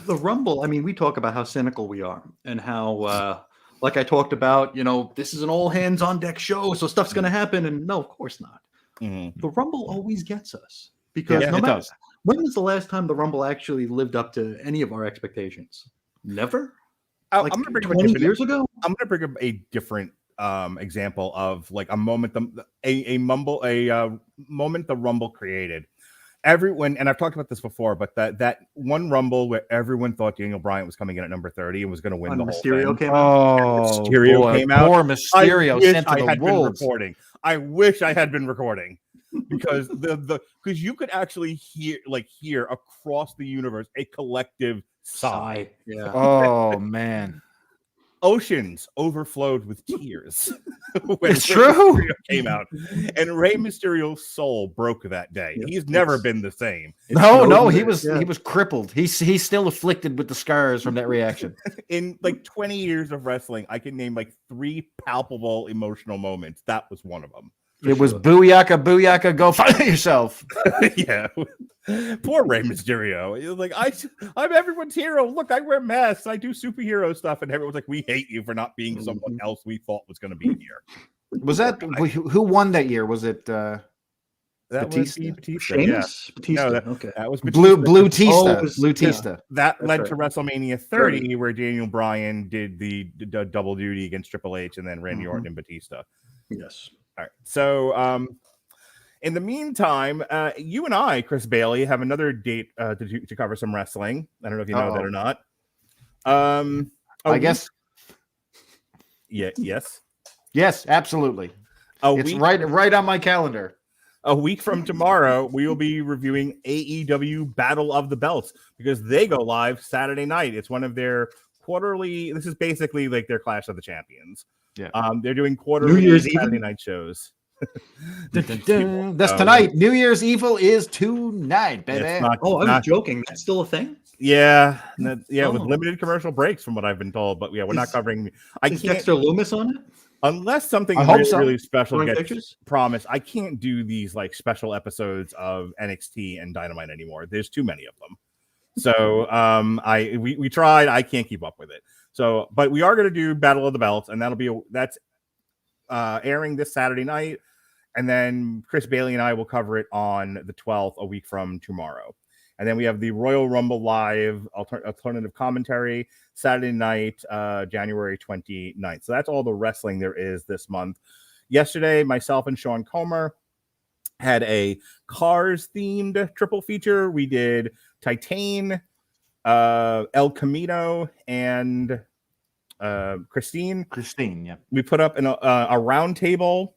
The Rumble, I mean, we talk about how cynical we are and how, like I talked about, this is an all hands on deck show, so stuff's going to happen. And no, of course not. The Rumble always gets us because no matter when was the last time the Rumble actually lived up to any of our expectations? Never. I'm going to bring 20 years ago. I'm going to bring up a different example of like a moment, a moment the Rumble created. Everyone, and I've talked about this before, but that one Rumble where everyone thought Daniel Bryan was coming in at number 30 and was going to win the whole Mysterio thing. Came out. Mysterio came out. Poor Mysterio sent to the wolves. I wish I had been recording because because you could actually hear across the universe a collective sigh. Yeah. Oh man. Oceans overflowed with tears when it's true. Mysterio came out, and Rey Mysterio's soul broke that day. He's never been the same. No, he was crippled. He's still afflicted with the scars from that reaction. In like 20 years of wrestling, I can name like 3 palpable emotional moments. That was one of them. It was booyaka, booyaka, go find yourself. Yeah. Poor Rey Mysterio. He was like, I'm everyone's hero. Look, I wear masks. I do superhero stuff. And everyone's like, we hate you for not being someone else we thought was going to be here. Was that who won that year? Was it That Batista? would be Batista. Sheamus? Yeah. Batista. No, Okay. that was Batista. Blue Tista. Oh, it was- Blue yeah. Tista. That That's led right. to WrestleMania 30, where Daniel Bryan did the double duty against Triple H, and then Randy Orton and Batista. Yes. All right. So, in the meantime, you and I, Chris Bailey, have another date to cover some wrestling. I don't know if you know that or not. I guess. Yeah. Yes. Yes, absolutely. It's week, right on my calendar. A week from tomorrow, we will be reviewing AEW Battle of the Belts because they go live Saturday night. It's one of their quarterly. This is basically like their Clash of the Champions. Yeah. They're doing quarterly New Year's Saturday Eve? night shows. That's tonight. New Year's Evil is tonight, baby. It's not, Oh, I was not- joking. That's still a thing? yeah, with Oh. limited commercial breaks, from what I've been told. But yeah, we're not covering. I Is can't Dexter Loomis on it? unless something I hope really, so. really special Drawing gets pictures? promised. I can't do these like special episodes of NXT and Dynamite anymore. There's too many of them. So we tried. I can't keep up with it. So, but we are going to do Battle of the Belts, and that's airing this Saturday night, and then Chris Bailey and I will cover it on the 12th, a week from tomorrow. And then we have the Royal Rumble live alternative commentary Saturday night, January 29th. So that's all the wrestling there is this month. Yesterday, myself and Sean Comer had a Cars themed triple feature. We did Titan, El Camino, and Christine. Yeah. We put up a round table.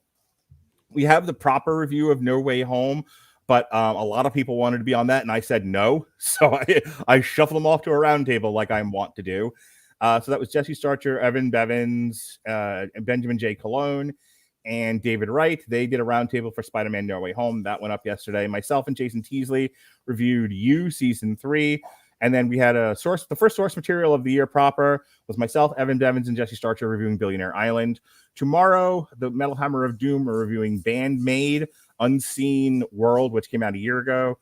We have the proper review of No Way Home, but a lot of people wanted to be on that, and I said no. So I shuffled them off to a round table like I want to do. So that was Jesse Starcher, Evan Bevins, Benjamin J. Colon, and David Wright. They did a round table for Spider-Man No Way Home. That went up yesterday. Myself and Jason Teasley reviewed You Season 3. And then we had the first source material of the year proper was myself, Evan Bevins, and Jesse Starcher reviewing Billionaire Island. Tomorrow, the Metal Hammer of Doom are reviewing Bandmade Unseen World, which came out a year ago.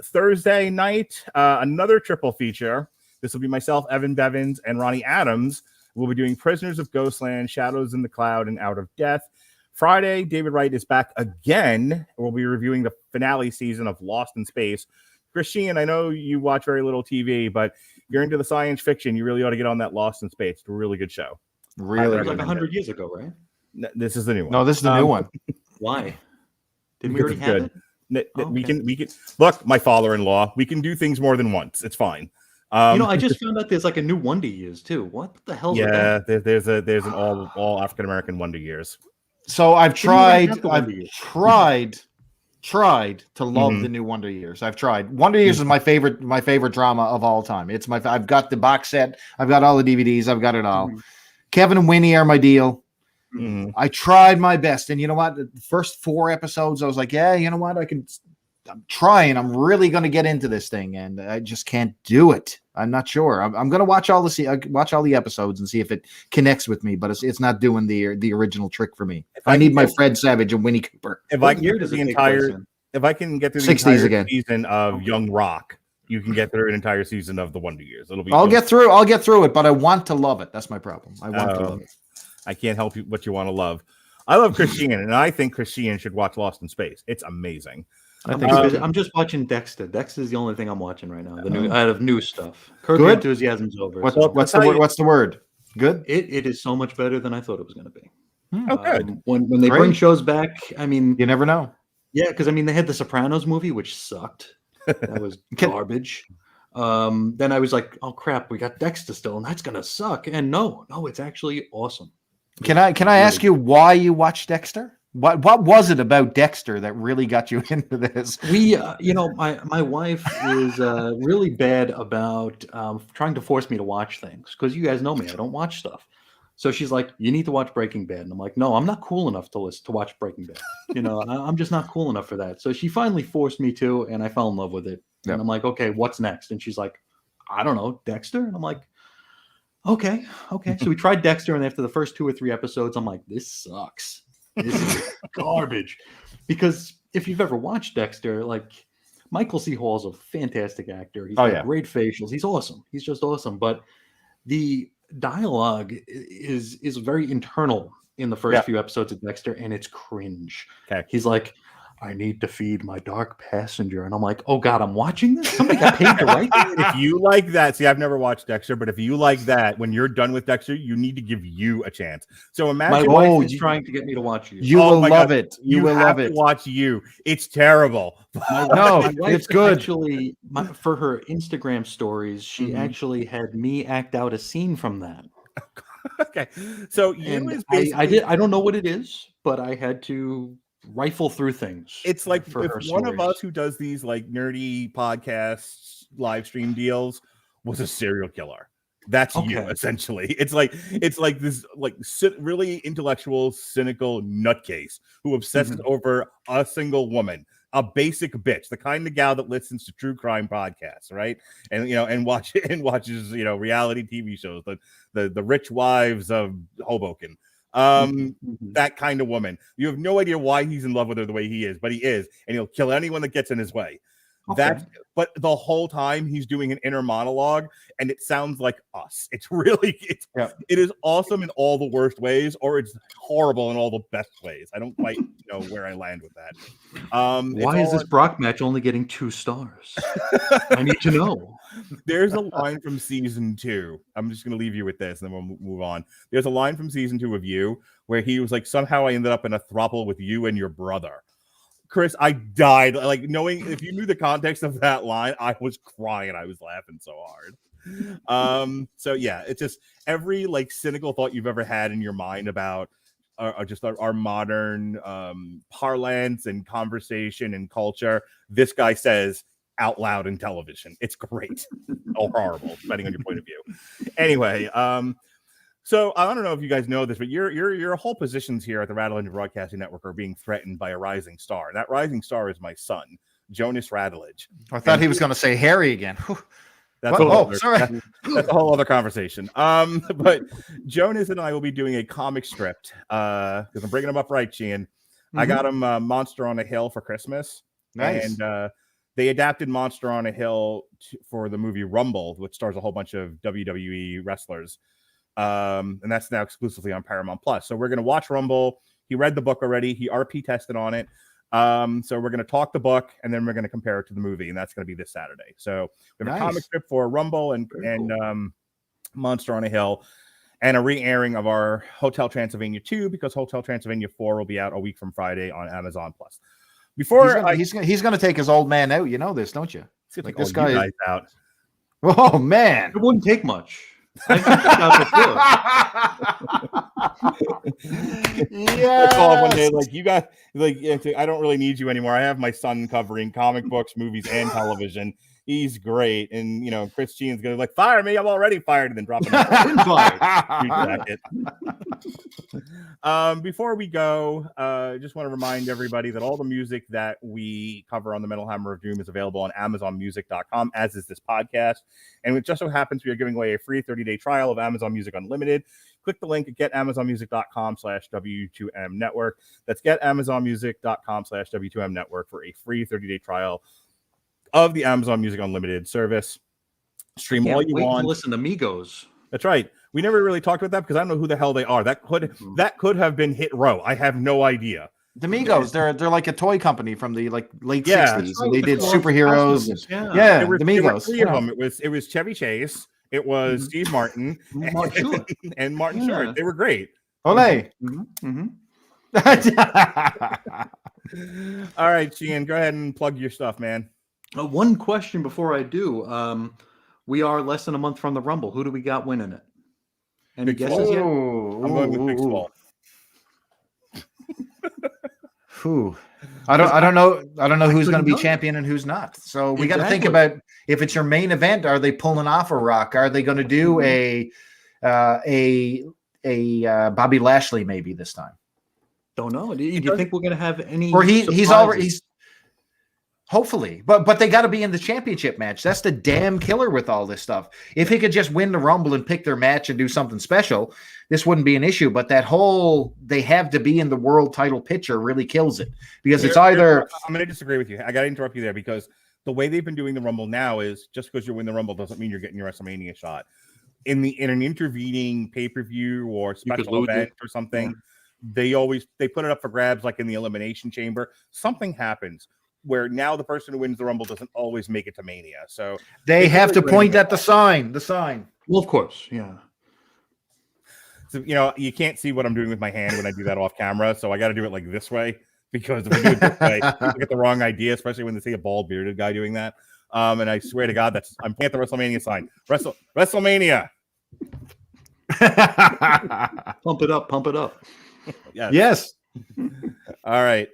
Thursday night, another triple feature. This will be myself, Evan Bevins, and Ronnie Adams. We'll be doing Prisoners of Ghostland, Shadows in the Cloud, and Out of Death. Friday, David Wright is back again. We'll be reviewing the finale season of Lost in Space. Chris Sheehan, I know you watch very little TV, but if you're into the science fiction, you really ought to get on that Lost in Space. It's a really good show. Really? It was like 100 years ago, right? This is the new one. No, this is the new one. Why? Didn't we already It's have good. it? We can look, my father-in-law, we can do things more than once. It's fine. I just found out there's like a new Wonder Years too. What the hell? Yeah, there's an all African American Wonder Years. So I've Didn't we already tried. have the I've Wonder Years? tried to love the new Wonder Years. I've tried. Wonder Years is my favorite drama of all time. It's I've got the box set. I've got all the DVDs. I've got it all. Kevin and Winnie are my deal. I tried my best, and you know what? The first 4 episodes, I was like, yeah, you know what? I'm trying. I'm really going to get into this thing, and I just can't do it. I'm not sure. I'm going to watch all the episodes and see if it connects with me, but it's not doing the original trick for me. I need my Fred Savage and Winnie Cooper. If I can get through the entire 60s again. season of Young Rock, you can get through an entire season of the Wonder Years. It'll be. I'll get through it, but I want to love it. That's my problem. I want to love it. I can't help you what you want to love. I love Chris Sheehan, and I think Chris Sheehan should watch Lost in Space. It's amazing. I think I'm just watching Dexter. Dexter's the only thing I'm watching right now. The new out of new stuff. Curb Good? Your Enthusiasm's over. What's so the word? Good. it is so much better than I thought it was going to be. Oh, good. When they Great. bring shows back, I mean, You never know. yeah, because I mean they had the Sopranos movie, which sucked. That was garbage. Then I was like, oh crap, we got Dexter still, and that's gonna suck. And no, it's actually awesome. Can I ask you why you watched Dexter? What was it about Dexter that really got you into this? We, my wife is really bad about trying to force me to watch things because you guys know me, I don't watch stuff. So she's like, "You need to watch Breaking Bad," and I'm like, "No, I'm not cool enough to watch Breaking Bad. I'm just not cool enough for that." So she finally forced me to, and I fell in love with it. Yeah. And I'm like, "Okay, what's next?" And she's like, "I don't know, Dexter." And I'm like, "Okay." So we tried Dexter, and after the first 2 or 3 episodes, I'm like, "This sucks. This is garbage." Because if you've ever watched Dexter, like Michael C. Hall's a fantastic actor. He's got great facials. He's awesome. He's just awesome. But the dialogue is very internal in the first few episodes of Dexter, and it's cringe. Okay. He's like, I need to feed my dark passenger. And I'm like, oh God, I'm watching this? Somebody got paid to write that? If you like that, see, I've never watched Dexter, but if you like that, when you're done with Dexter, you need to give you a chance. So imagine My wife is trying to get me to watch you. You will love it. You will love it. Watch You. It's terrible. No, it's good. Actually, for her Instagram stories, she actually had me act out a scene from that. Okay. So You is basically, I don't know what it is, but I had to rifle through things. It's like if one of us who does these like nerdy podcasts, live stream deals was a serial killer. That's you essentially. It's like this like really intellectual, cynical nutcase who obsesses over a single woman, a basic bitch, the kind of gal that listens to true crime podcasts, right? And and watches reality TV shows, the Rich Wives of Hoboken. That kind of woman. You have no idea why he's in love with her the way he is, but he is, and he'll kill anyone that gets in his way. But the whole time he's doing an inner monologue, and it sounds like us. It is awesome in all the worst ways, or it's horrible in all the best ways. I don't quite know where I land with that. Why is this Brock match only getting 2 stars? I need to know. There's a line from season 2. I'm just going to leave you with this, and then we'll move on. There's a line from season 2 of You where he was like, somehow I ended up in a throuple with you and your brother. Chris, I died. Like, knowing if you knew the context of that line, I was crying. I was laughing so hard. So yeah, it's just every like cynical thought you've ever had in your mind about our modern parlance and conversation and culture. This guy says out loud in television. It's great or horrible, depending on your point of view. Anyway, so I don't know if you guys know this, but your whole positions here at the Rattle Engine Broadcasting Network are being threatened by a rising star. And that rising star is my son, Jonas Radulich. I thought he was going to say Harry again. Sorry. That's a whole other conversation. But Jonas and I will be doing a comic strip because I'm bringing him up right, Sheehan. I got him Monster on a Hill for Christmas. Nice. And they adapted Monster on a Hill for the movie Rumble, which stars a whole bunch of WWE wrestlers. And that's now exclusively on Paramount Plus. So we're going to watch Rumble. He read the book already. He RP tested on it. So we're going to talk the book, and then we're going to compare it to the movie, and that's going to be this Saturday. So we have a comic strip for Rumble and Monster on a Hill, and a re-airing of our Hotel Transylvania 2, because Hotel Transylvania 4 will be out a week from Friday on Amazon Plus. Before he's going to take his old man out, you know this, don't you? Like this guy is out. Oh man, it wouldn't take much. Yeah. Call one day, like, you got, like, I don't really need you anymore. I have my son covering comic books, movies, and television. He's great. And Chris Sheehan's gonna like, fire me, I'm already fired, and then drop it. Before we go, I just want to remind everybody that all the music that we cover on the Metal Hammer of Doom is available on AmazonMusic.com, as is this podcast. And it just so happens we are giving away a free 30-day trial of Amazon Music Unlimited. Click the link at getamazonmusic.com/W2M Network. That's getamazonmusic.com/W2M Network for a free 30-day trial of the Amazon Music Unlimited service. Stream all you want. Listen to Migos. That's right. We never really talked about that because I don't know who the hell they are. That could have been Hit Row. I have no idea. The Migos, they're like a toy company from the late 60s. Right. They did superheroes. The Migos. Three of them. It was Chevy Chase. It was Steve Martin and Martin Short. They were great. Ole. All right, Sheehan, go ahead and plug your stuff, man. One question before I do. We are less than a month from the Rumble. Who do we got winning it? Any guesses yet? I'm going with Big Swole. I don't know who's going to be champion and who's not. So we got to think about, if it's your main event, are they pulling off a Rock? Are they going to do a Bobby Lashley maybe this time? Don't know. Do you think we're going to have any? Or he's hopefully, but they got to be in the championship match. That's the damn killer with all this stuff. If he could just win the Rumble and pick their match and do something special, this wouldn't be an issue. But that whole they have to be in the world title picture really kills it, because it's either. I'm going to disagree with you. I got to interrupt you there, because the way they've been doing the Rumble now is just because you win the Rumble doesn't mean you're getting your WrestleMania shot. In an intervening pay-per-view or special event or something, they put it up for grabs, like in the Elimination Chamber. Something happens where now the person who wins the Rumble doesn't always make it to Mania. So they have to point at the sign. Well, of course, yeah. So, you can't see what I'm doing with my hand when I do that off camera, so I got to do it like this way, because if I do it this way, people get the wrong idea, especially when they see a bald bearded guy doing that. And I swear to God, I'm pointing at the WrestleMania sign. WrestleMania. Pump it up. Yes. All right.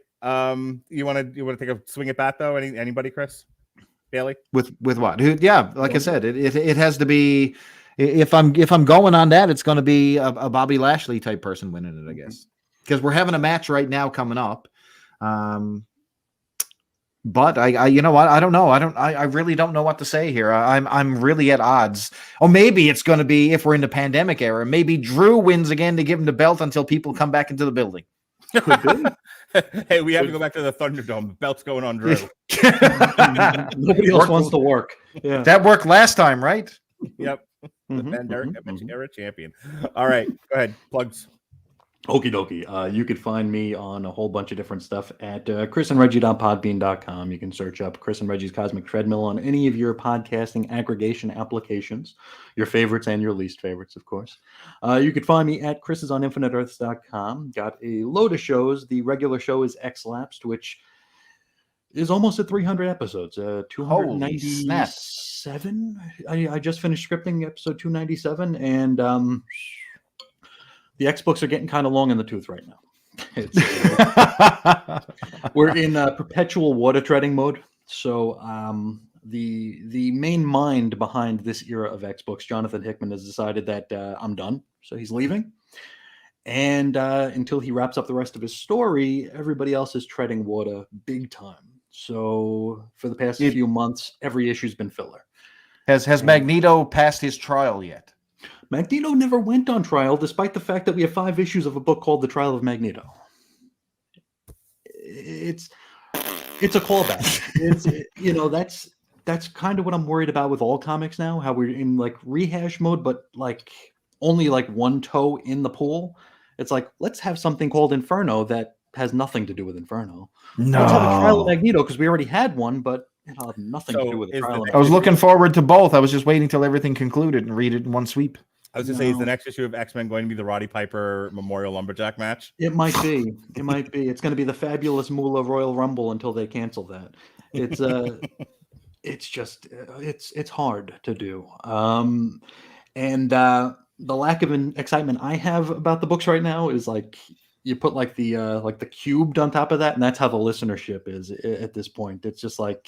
You want to take a swing at that though? Anybody, Chris? Bailey? With what? Yeah, like I said, it has to be. If I'm going on that, it's going to be a Bobby Lashley type person winning it, I guess, because we're having a match right now coming up. But I you know what? I don't know. I really don't know what to say here. I'm really at odds. Or maybe it's going to be, if we're in the pandemic era, maybe Drew wins again to give him the belt until people come back into the building. Could be. Hey, we have to go back to the Thunderdome. The belt's going on Drew. Nobody else wants to work. Yeah. That worked last time, right? Yep. The Pandemic era champion. All right, go ahead. Plugs. Okie dokie. You could find me on a whole bunch of different stuff at chrisandreggie.podbean.com. You can search up Chris and Reggie's Cosmic Treadmill on any of your podcasting aggregation applications, your favorites and your least favorites, of course. You could find me at chrisisoninfiniteearths.com. Got a load of shows. The regular show is X-Lapsed, which is almost at 300 episodes. 297. I just finished scripting episode 297, and the X books are getting kind of long in the tooth right now. We're in perpetual water treading mode. So the main mind behind this era of X books, Jonathan Hickman, has decided that I'm done. So he's leaving. And until he wraps up the rest of his story, everybody else is treading water big time. So for the past few months, every issue's been filler. Has Magneto passed his trial yet? Magneto never went on trial, despite the fact that we have 5 issues of a book called The Trial of Magneto. It's a callback. That's kind of what I'm worried about with all comics now. How we're in like rehash mode, but like only like one toe in the pool. It's like, let's have something called Inferno that has nothing to do with Inferno. No, let's have a Trial of Magneto because we already had one, but it'll have nothing to do with the Trial. I was looking forward to both. I was just waiting till everything concluded and read it in one sweep. I was going to say, is the next issue of X-Men going to be the Roddy Piper Memorial Lumberjack match? It might be. It's going to be the Fabulous Moolah Royal Rumble until they cancel that. It's it's hard to do. And the lack of excitement I have about the books right now is like you put like the cubed on top of that, and that's how the listenership is at this point. It's just like,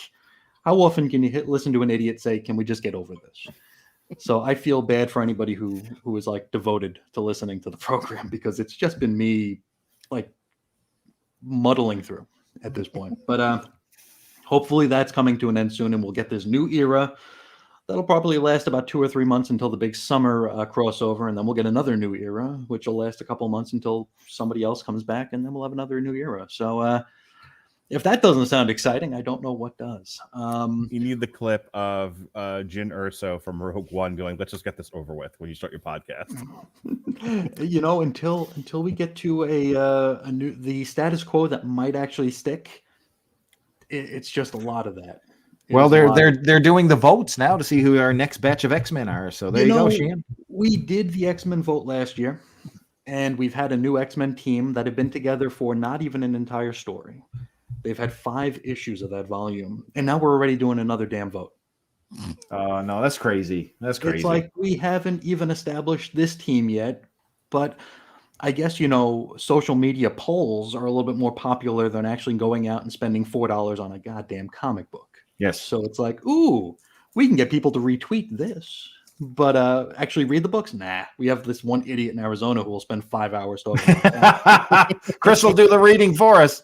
how often can you listen to an idiot say, "Can we just get over this?" So I feel bad for anybody who is like devoted to listening to the program, because it's just been me like muddling through at this point. But hopefully that's coming to an end soon, and we'll get this new era that'll probably last about 2 or 3 months until the big summer crossover, and then we'll get another new era, which will last a couple months until somebody else comes back, and then we'll have another new era. So if that doesn't sound exciting, I don't know what does. You need the clip of Jyn Erso from Rogue One going, "Let's just get this over with," when you start your podcast. Until we get to the status quo that might actually stick, it's just a lot of that. Well, they're doing the votes now to see who our next batch of X-Men are. So there you go, Sheehan. We did the X-Men vote last year, and we've had a new X-Men team that have been together for not even an entire story. They've had 5 issues of that volume, and now we're already doing another damn vote. No, that's crazy. That's crazy. It's like we haven't even established this team yet, but I guess, social media polls are a little bit more popular than actually going out and spending $4 on a goddamn comic book. Yes. So it's like, ooh, we can get people to retweet this, but actually read the books. Nah, we have this one idiot in Arizona who will spend 5 hours talking about that. Chris will do the reading for us.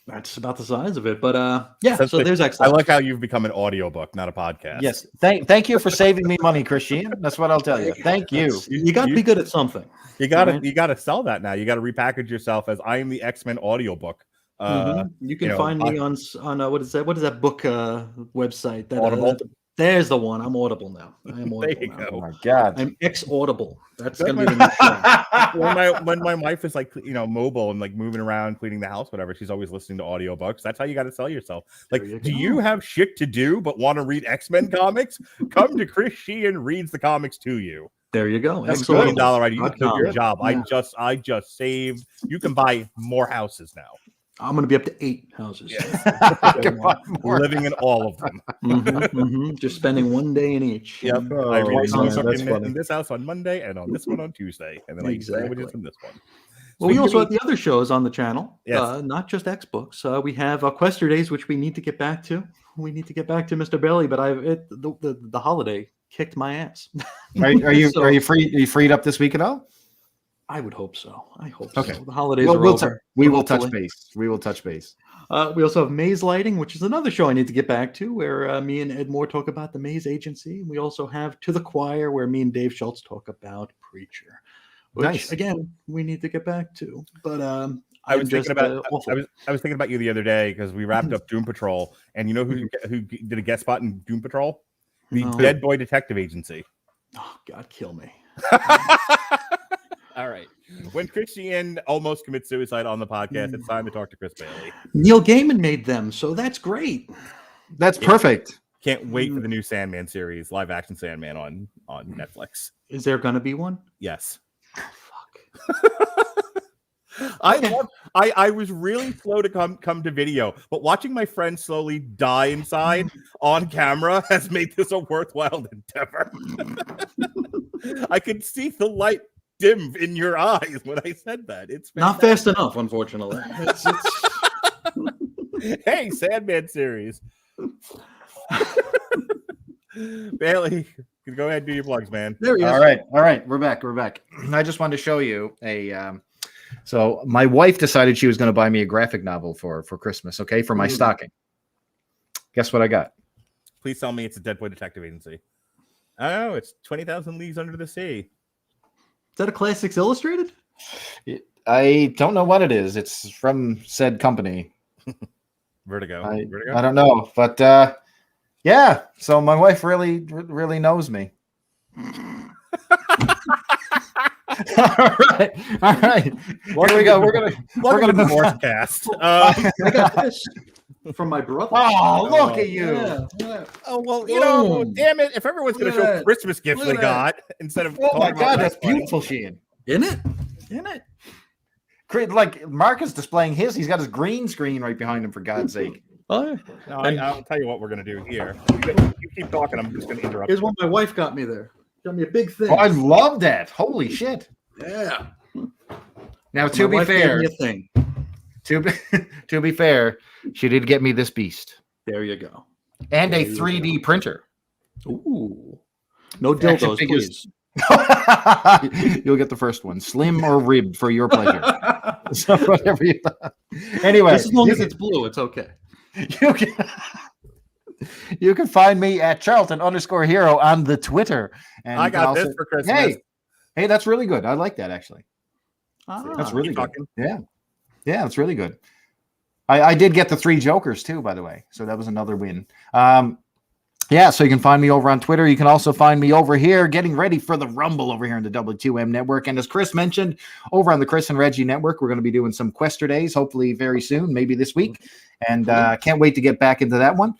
That's about the size of it. But so there's X. I like how you've become an audiobook, not a podcast. Yes. Thank you for saving me money, Chris Sheehan. That's what I'll tell you. Thank you. You got to be good at something. You got to sell that now. You got to repackage yourself as I am the X-Men audiobook. You can find me on what is that? What is that book website? That Audible. There's the one. I'm audible now. I am There audible you now. Oh go. my God. I'm ex-audible. That's That's gonna be the new show. When my wife is like, mobile and like moving around, cleaning the house, whatever, she's always listening to audiobooks. That's how you got to sell yourself. Like, There you do go. you have shit to do but want to read X-Men comics? Come to Chris Sheehan reads the comics to you. There you go. That's Ex-audible. $1 idea. You .com. did your job. Yeah. I just saved. You can buy more houses now. I'm gonna be up to 8 houses. Living in all of them. Just spending one day in each. Yep. Oh, I read that's something funny. in this house on Monday and on this one on Tuesday, and then I eat sandwiches from this one. Well, we also have the other shows on the channel, Yes. not just X books. We have Quester Days, which we need to get back to. We need to get back to Mr. Bailey, but the holiday kicked my ass. Are you So- are you free? Are you freed up this week at all? I would hope so. I hope Okay. so. The holidays Well, are we'll over. we will touch hopefully. base. We will touch base. We also have Maze Lighting, which is another show I need to get back to, where me and Ed Moore talk about the Maze Agency. We also have To the Choir, where me and Dave Schultz talk about Preacher, which Nice. again we need to get back to. But I was thinking about awful. I was thinking about you the other day because we wrapped up Doom Patrol, and you know who did a guest spot in Doom Patrol? The No. Dead Boy Detective Agency. Oh God, kill me. All right. When Christian almost commits suicide on the podcast, it's time to talk to Chris Bailey. Neil Gaiman made them, so that's great. That's perfect. Can't wait for the new Sandman series, live action Sandman on Netflix. Is there gonna be one? Yes. Fuck. I was really slow to come to video, but watching my friend slowly die inside on camera has made this a worthwhile endeavor. I could see the light dim in your eyes when I said that. It's Not fast enough, unfortunately. Hey, Sandman series. Bailey, go ahead and do your plugs, man. There he is. All right. We're back. I just wanted to show you a. So my wife decided she was going to buy me a graphic novel for Christmas. Okay, for my stocking. Guess what I got? Please tell me it's a Dead Boy Detective Agency. Oh, it's 20,000 Leagues Under the Sea. Is that a Classics Illustrated? I don't know what it is. It's from said company. Vertigo. I don't know, but yeah. So my wife really knows me. All right. Here we go. We're gonna move divorce on. cast. I got this from my brother. Oh, look at you! Yeah. Oh well, you know, Boom. damn it! If everyone's going to Look at show that. Christmas gifts Look they at got instead of Oh my talking about God, that's wrestling. beautiful, Sheehan. Isn't it? Like Mark is displaying his. He's got his green screen right behind him. For God's sake. Oh, yeah. No, I'll tell you what we're going to do here. You keep talking. I'm just going to interrupt. Here's what my wife got me there. Got me a big thing. Oh, I love that. Holy shit! Yeah. Now, to My be wife gave fair, me a thing. to be fair, she did get me this beast There you go. and a There you 3D printer. Ooh. No Action dildos, figures. please. You'll get the first one, slim or ribbed, for your pleasure. So whatever you. Anyway, Just as long as it's blue, it's okay. you can find me at Charlton_Hero on the Twitter. And I you can got also- this for Christmas. Hey, that's really good. I like that actually. That's really keep good. talking. Yeah, that's really good. I did get the 3 Jokers too, by the way. So that was another win. Yeah, so you can find me over on Twitter. You can also find me over here getting ready for the Rumble over here on the W2M Network. And as Chris mentioned, over on the Chris and Reggie Network, we're going to be doing some Quester Days, hopefully very soon, maybe this week. And can't wait to get back into that one.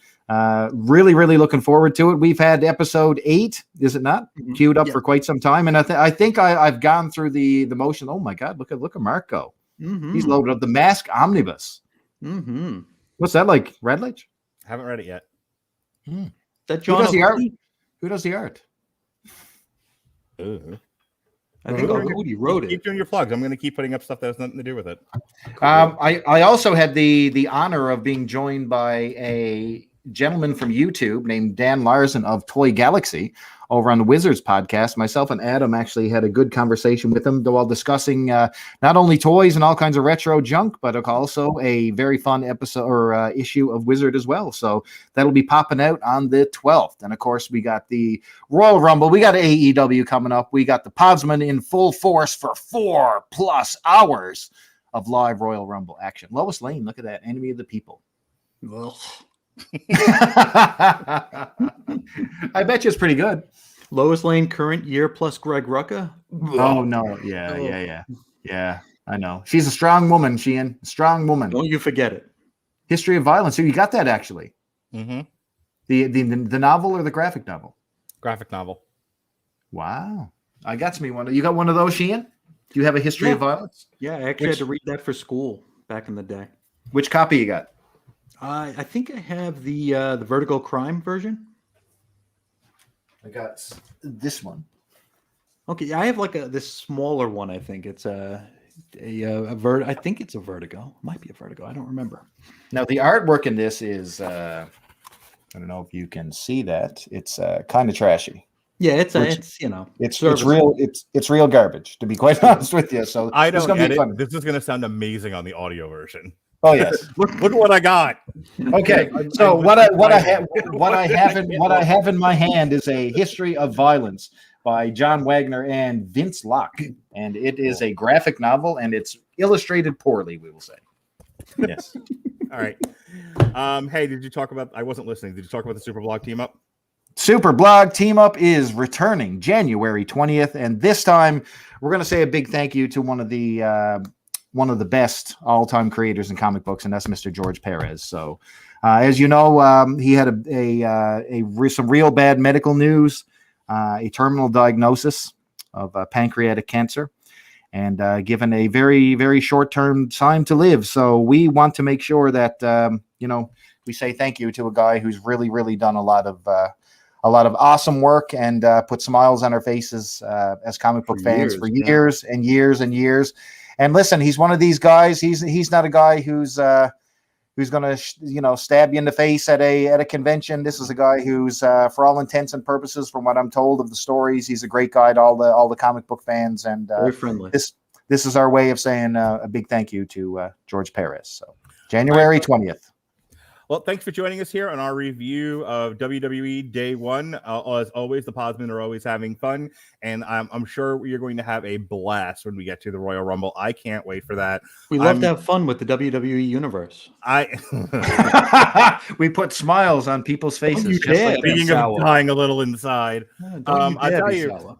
Really looking forward to it. We've had episode 8, is it not? Queued up for quite some time. And I think I've gone through the motion. Oh, my God, look at Mark go. He's loaded up the Mask Omnibus. What's that like, Radledge? Haven't read it yet. That Who John does the art? O'Connor? Who does the art? I think O'Connor wrote it. Keep doing your plugs. I'm going to keep putting up stuff that has nothing to do with it. I also had the honor of being joined by a gentleman from YouTube named Dan Larson of Toy Galaxy over on the Wizards podcast. Myself and Adam actually had a good conversation with him while discussing not only toys and all kinds of retro junk, but also a very fun episode or issue of Wizard as well. So that'll be popping out on the 12th. And of course, we got the Royal Rumble. We got AEW coming up. We got the Podsmen in full force for 4+ hours of live Royal Rumble action. Lois Lane, look at that. Enemy of the people. Well, I bet you it's pretty good. Lois Lane current year plus Greg Rucka. Oh no, yeah. I know. She's a strong woman, Sheehan. Strong woman. Don't you forget it. History of Violence. So you got that actually. Mm-hmm. The novel or the graphic novel? Graphic novel. Wow. I got me one. You got one of those, Sheehan? Do you have a History of Violence? Yeah, I actually had to read that for school back in the day. Which copy you got? I think I have the Vertigo Crime version. I got this one. Okay, I have like this smaller one. I think it's I think it's a Vertigo. Might be a Vertigo. I don't remember. Now the artwork in this is I don't know if you can see that. It's kind of trashy. Yeah, it's real garbage, to be quite honest with you. So I don't get it. This is going to sound amazing on the audio version. Oh yes. look at what I got. Okay, so what I have in my hand is a History of Violence by John Wagner and Vince Locke, and it is a graphic novel, and it's illustrated poorly, we will say. Yes. All right. Hey, did you talk about? I wasn't listening. Did you talk about the Superblog team up? Superblog Team Up is returning January 20th, and this time we're going to say a big thank you to one of the best all-time creators in comic books, and that's Mr. George Perez. So, as you know, he had some real bad medical news, a terminal diagnosis of pancreatic cancer, and given a very, very short-term time to live. So we want to make sure that we say thank you to a guy who's really, really done a lot of awesome work and put smiles on our faces as comic book fans for years and years and years. And listen, he's one of these guys. He's not a guy who's going to stab you in the face at a convention. This is a guy who's for all intents and purposes, from what I'm told of the stories, he's a great guy to all the comic book fans. And very friendly. This is our way of saying a big thank you to George Perez. So January 20th. Well, thanks for joining us here on our review of WWE Day 1. As always, the Podsmen are always having fun, and I'm sure you're going to have a blast when we get to the Royal Rumble. I can't wait for that. We love to have fun with the WWE Universe. We put smiles on people's faces. Speaking of dying a little inside, I tell you,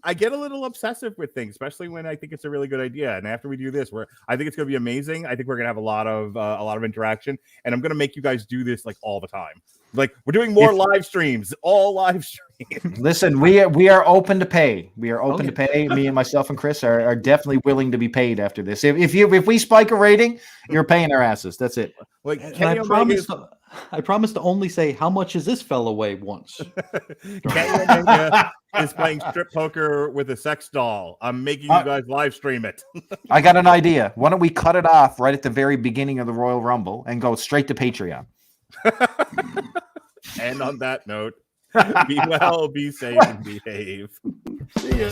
I get a little obsessive with things, especially when I think it's a really good idea. And after we do this, I think it's going to be amazing. I think we're going to have a lot of interaction. And I'm going to make you guys do this like all the time. Like we're doing more live streams, all live streams. Listen, we are open to pay. We are open to pay. Me and myself and Chris are definitely willing to be paid after this. If we spike a rating, you're paying our asses. That's it. Like I promise to only say how much is this fella weigh once. Kenny Omega is playing strip poker with a sex doll. I'm making you guys live stream it. I got an idea. Why don't we cut it off right at the very beginning of the Royal Rumble and go straight to Patreon? And on that note, be well, be safe, and behave. See ya.